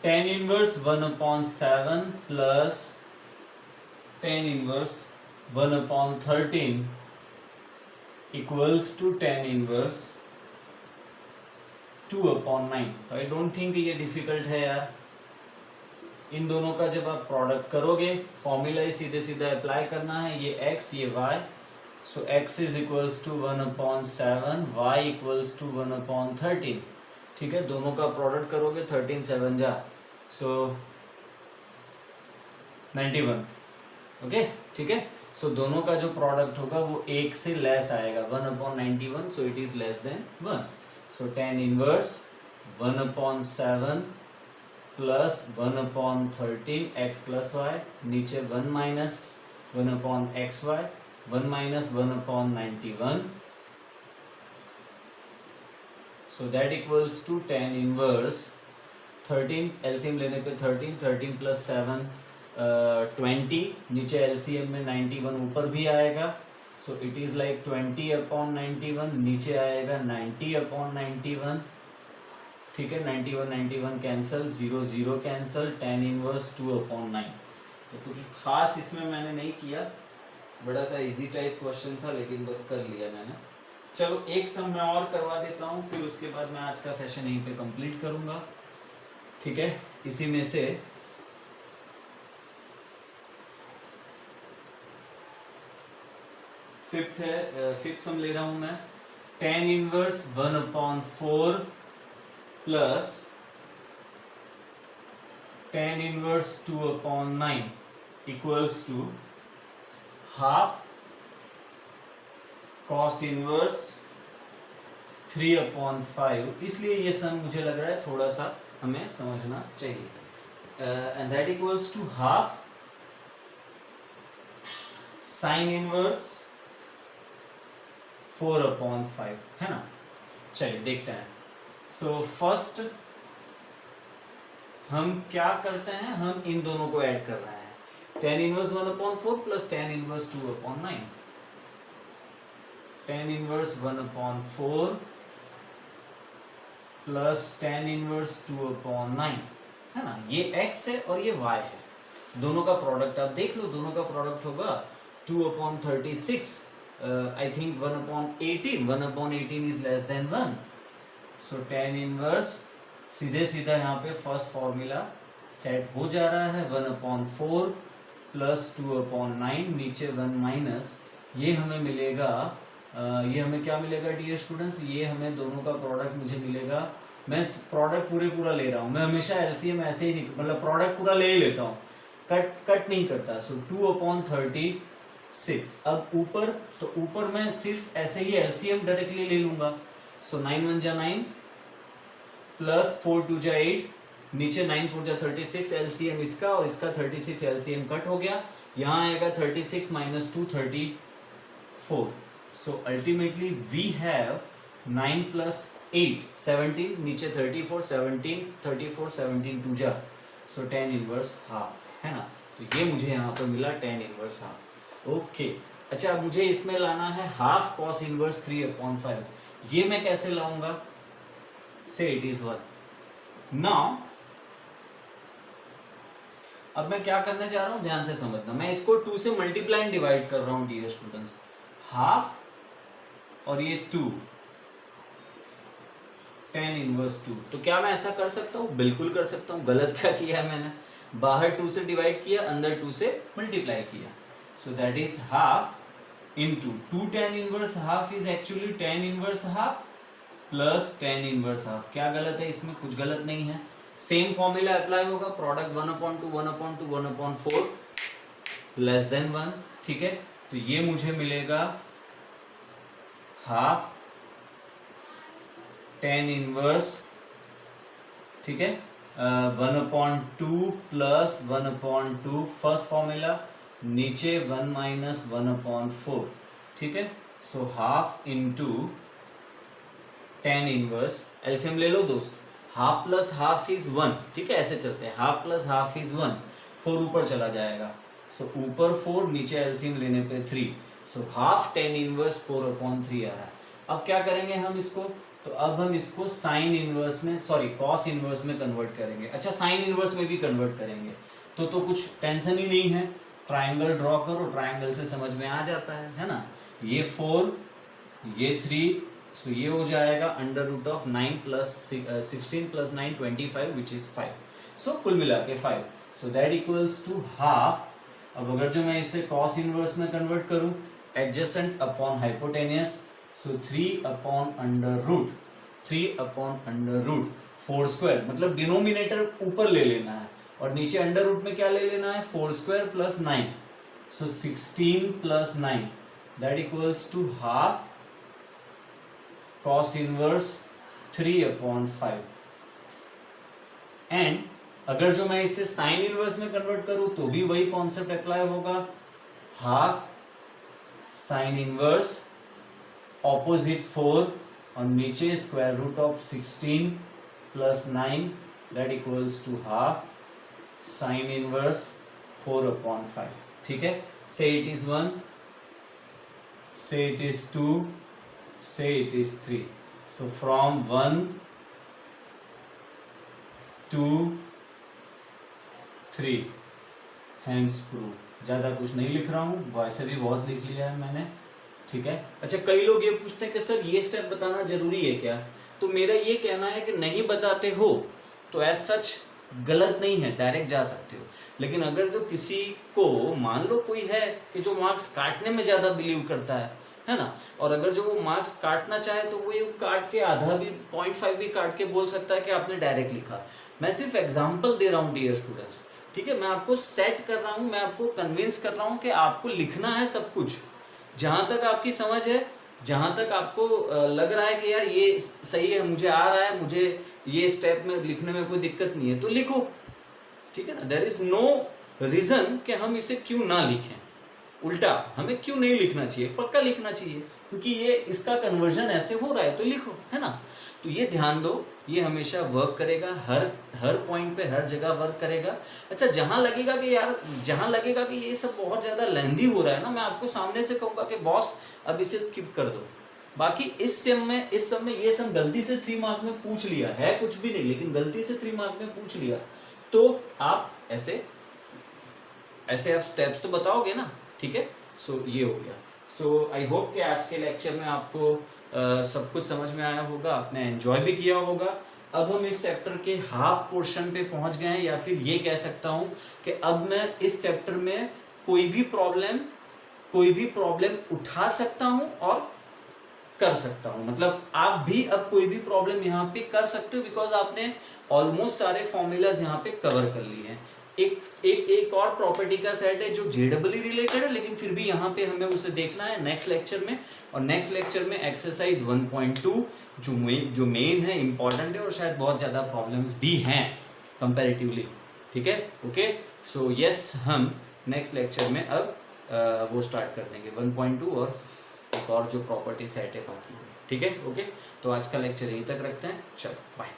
Speaker 1: tan inverse 1/7 plus tan inverse 1/13 equals to tan inverse 2/9। तो आई डोंट थिंक ये डिफिकल्ट है यार। इन दोनों का जब आप प्रोडक्ट करोगे फॉर्मूला ही सीधे सीधे अप्लाई करना है, ये x ये y, so x is equals to 1/7, y equals to 1/13। ठीक है, दोनों का प्रोडक्ट करोगे 13 7 जा, so 91। ओके ठीक है, सो दोनों का जो प्रोडक्ट होगा वो 1 से लेस आएगा 1/91, so it is less than 1। So tan inverse 1/7 plus 1/13 x plus y, नीचे 1 minus 1/xy, 1 minus 1/91, so that equals to tan inverse 13, LCM लेने पे 13 plus 7 20, नीचे LCM में 91 ऊपर भी आएगा, so it is like 20/91, नीचे आएगा 90/91। ठीक है, 91 कैंसल, 0 कैंसल, tan इनवर्स 2/9। तो कुछ खास इसमें मैंने नहीं किया, बड़ा सा इजी टाइप क्वेश्चन था लेकिन बस कर लिया मैंने। चलो एक सम मैं और करवा देता हूँ, फिर उसके बाद मैं आज का सेशन यहीं पे कंप्लीट करूंगा। ठीक है, इसी में से फिफ्थ सम ले रहा हूं मैं। tan inverse 1/4 plus tan inverse 2/9 equals to half cos inverse 3/5। इसलिए ये सम मुझे लग रहा है थोड़ा सा हमें समझना चाहिए। And that equals to half sin inverse 4/5, है ना। चलिए देखते हैं। सो फर्स्ट हम क्या करते हैं, हम इन दोनों को ऐड कर रहे हैं। tan inverse 1/4 plus tan inverse 2/9, tan inverse 1/4 plus tan inverse 2/9, है ना। ये x है और ये y है, दोनों का प्रोडक्ट आप देख लो, दोनों का प्रोडक्ट होगा 2/36, I think 1/18, 1/18 is less than 1, so tan inverse सीधे सीधा यहाँ पे फर्स्ट फॉर्मूला सेट हो जा रहा है। 1/4 प्लस 2/9, नीचे 1 माइनस, ये हमें मिलेगा, ये हमें क्या मिलेगा डियर स्टूडेंट्स, ये हमें दोनों का प्रोडक्ट मुझे मिलेगा। मैं प्रोडक्ट पूरा ले रहा हूँ, मैं हमेशा एलसीएम ऐसे ही मतलब प्रोडक्ट पूरा ले ही लेता हूँ, कट नहीं करता। सो 2/36। अब ऊपर, तो ऊपर मैं सिर्फ ऐसे ही एलसीएम डायरेक्टली ले लूंगा। सो 9 1 जा 9 प्लस 4 2 जा 8, नीचे 9 4 जा 36, एलसीएम इसका और इसका 36, एलसीएम कट हो गया, यहाँ आएगा 36 minus 2 34। So ultimately we have 9 plus 8 17, नीचे 34 17 34 17 2 जा, सो tan इनवर्स हाफ, है ना। तो ये मुझे यहाँ पर मिला tan इनवर्स हाफ। ओके, अच्छा अब मुझे इसमें लाना है हाफ cos इनवर्स 3/5। ये मैं कैसे लाऊंगा, से इट इज 1। नाउ अब मैं क्या करने जा रहा हूं, ध्यान से समझना। मैं इसको 2 से मल्टीप्लाई एंड डिवाइड कर रहा हूं डियर स्टूडेंट्स। हाफ और ये 2, tan इनवर्स 2। तो क्या मैं ऐसा कर सकता हूं, बिल्कुल कर सकता हूं। गलत क्या किया है मैंने, बाहर 2 से डिवाइड किया, अंदर 2 से मल्टीप्लाई किया। So that is half into 2 tan inverse half is actually tan inverse half, plus tan inverse half. क्या गलत है इसमें? कुछ गलत नहीं है। सेम फॉर्मूला अप्लाई होगा, प्रोडक्ट 1/2 1/2 1/4 लेस देन 1, ठीक है। तो ये मुझे मिलेगा हाफ टेन इनवर्स, ठीक है, 1/2 प्लस 1/2 फर्स्ट फॉर्मूला, नीचे 1 माइनस 1/4, ठीक है। So half into tan inverse, LCM ले लो दोस्त, हाफ प्लस हाफ इज 1, ठीक है, ऐसे चलते हैं, हाफ प्लस हाफ इज 1, 4 ऊपर चला जाएगा, सो ऊपर 4, नीचे एलसीएम लेने पे 3, सो हाफ टेन इनवर्स 4/3 आ रहा है। अब क्या करेंगे हम इसको? तो अब हम इसको साइन इनवर्स में, सॉरी कॉस इनवर्स में कन्वर्ट करेंगे। अच्छा, साइन इनवर्स में भी कन्वर्ट करेंगे तो कुछ टेंशन ही नहीं है, ट्राइंगल ड्रॉ करो, ट्राइंगल से समझ में आ जाता है ना। ये 4, ये 3, सो ये हो जाएगा √9 plus 16 plus 9 25 which is 5, so कुल मिला के 5, so that equals to half. अब अगर जो मैं इसे कॉस इनवर्स में कन्वर्ट करूं, adjacent upon hypotenuse, so 3/√4 square, मतलब डिनोमिनेटर ऊपर ले लेना है और नीचे अंडर रूट में क्या ले लेना है? 4 square plus 9, so 16 plus 9 that equals to half cos inverse 3/5। And अगर जो मैं इसे साइन इनवर्स में कन्वर्ट करूं तो भी वही कॉन्सेप्ट अप्लाई होगा, हाफ साइन इनवर्स ऑपोजिट 4 और नीचे square root of 16 plus 9 that equals to half sine inverse 4/5, ठीक है। Say it is 1, say it is 2, say it is 3, so from 1 to 3 hence proof। ज्यादा कुछ नहीं लिख रहा हूं, वैसे भी बहुत लिख लिया है मैंने, ठीक है। अच्छा, कई लोग ये पूछते हैं कि सर ये स्टेप बताना जरूरी है क्या? तो मेरा ये कहना है कि नहीं बताते हो तो एज सच गलत नहीं है, डायरेक्ट जा सकते हो। लेकिन अगर तो किसी को, मान लो कोई है कि जो मार्क्स काटने में ज्यादा बिलीव करता है ना, और अगर जो वो मार्क्स काटना चाहे तो वो ये काट के आधा भी 0.5 भी काट के बोल सकता है कि आपने डायरेक्ट लिखा। मैं सिर्फ एग्जांपल दे रहा हूँ डियर स्टूडेंट्स, ठीक है। मैं आपको सेट कर रहा हूँ, मैं आपको कन्विंस कर रहा हूँ कि आपको लिखना है सब कुछ, जहां तक आपकी समझ है, जहां तक आपको लग रहा है कि यार ये सही है, मुझे आ रहा है, मुझे ये स्टेप में लिखने में कोई दिक्कत नहीं है, तो लिखो, ठीक है ना। देयर इज नो रीजन कि हम इसे क्यों ना लिखें, उल्टा हमें क्यों नहीं लिखना चाहिए, पक्का लिखना चाहिए, क्योंकि ये इसका कन्वर्जन ऐसे हो रहा है, तो लिखो, है ना। तो ये ध्यान दो, ये हमेशा वर्क करेगा, हर पॉइंट पे हर जगह वर्क करेगा। अच्छा, जहां लगेगा कि ये सब बहुत ज्यादा लेंदी हो रहा है ना, मैं आपको सामने से कहूंगा कि बॉस अब इसे स्किप कर दो। बाकी इस सेम में ये सम गलती से 3 मार्क में पूछ लिया है, कुछ भी नहीं, लेकिन गलती से 3 मार्क में पूछ लिया, तो आप ऐसे आप स्टेप्स तो बताओगे ना, ठीक है। सो ये हो गया। सो आई होप कि आज के लेक्चर में आपको सब कुछ समझ में आया होगा, आपने एंजॉय भी किया होगा। अब हम इस चैप्टर के हाफ पोर्शन पे पहुंच गए हैं, या फिर ये कह सकता हूं कि अब मैं इस चैप्टर में कोई भी प्रॉब्लम उठा सकता हूं और कर सकता हूं। मतलब आप भी अब कोई भी प्रॉब्लम यहाँ पे कर सकते हो, बिकॉज आपने ऑलमोस्ट सारे फॉर्मूलाज यहाँ पे कवर कर लिए हैं। एक और प्रॉपर्टी का सेट है जो जेडब्ल्यू रिलेटेड है, लेकिन फिर भी यहाँ पे हमें उसे देखना है नेक्स्ट लेक्चर में। और नेक्स्ट लेक्चर में एक्सरसाइज 1.2 जो मेन है, इंपॉर्टेंट है, और शायद बहुत ज़्यादा प्रॉब्लम्स भी हैं कंपैरेटिवली, ठीक है। ओके, सो यस, हम नेक्स्ट लेक्चर में अब वो स्टार्ट कर देंगे 1.2 और एक और जो प्रॉपर्टी सेट है बाकी, ठीक है। ओके, तो आज का लेक्चर यहीं तक रखते हैं, चलो बाय।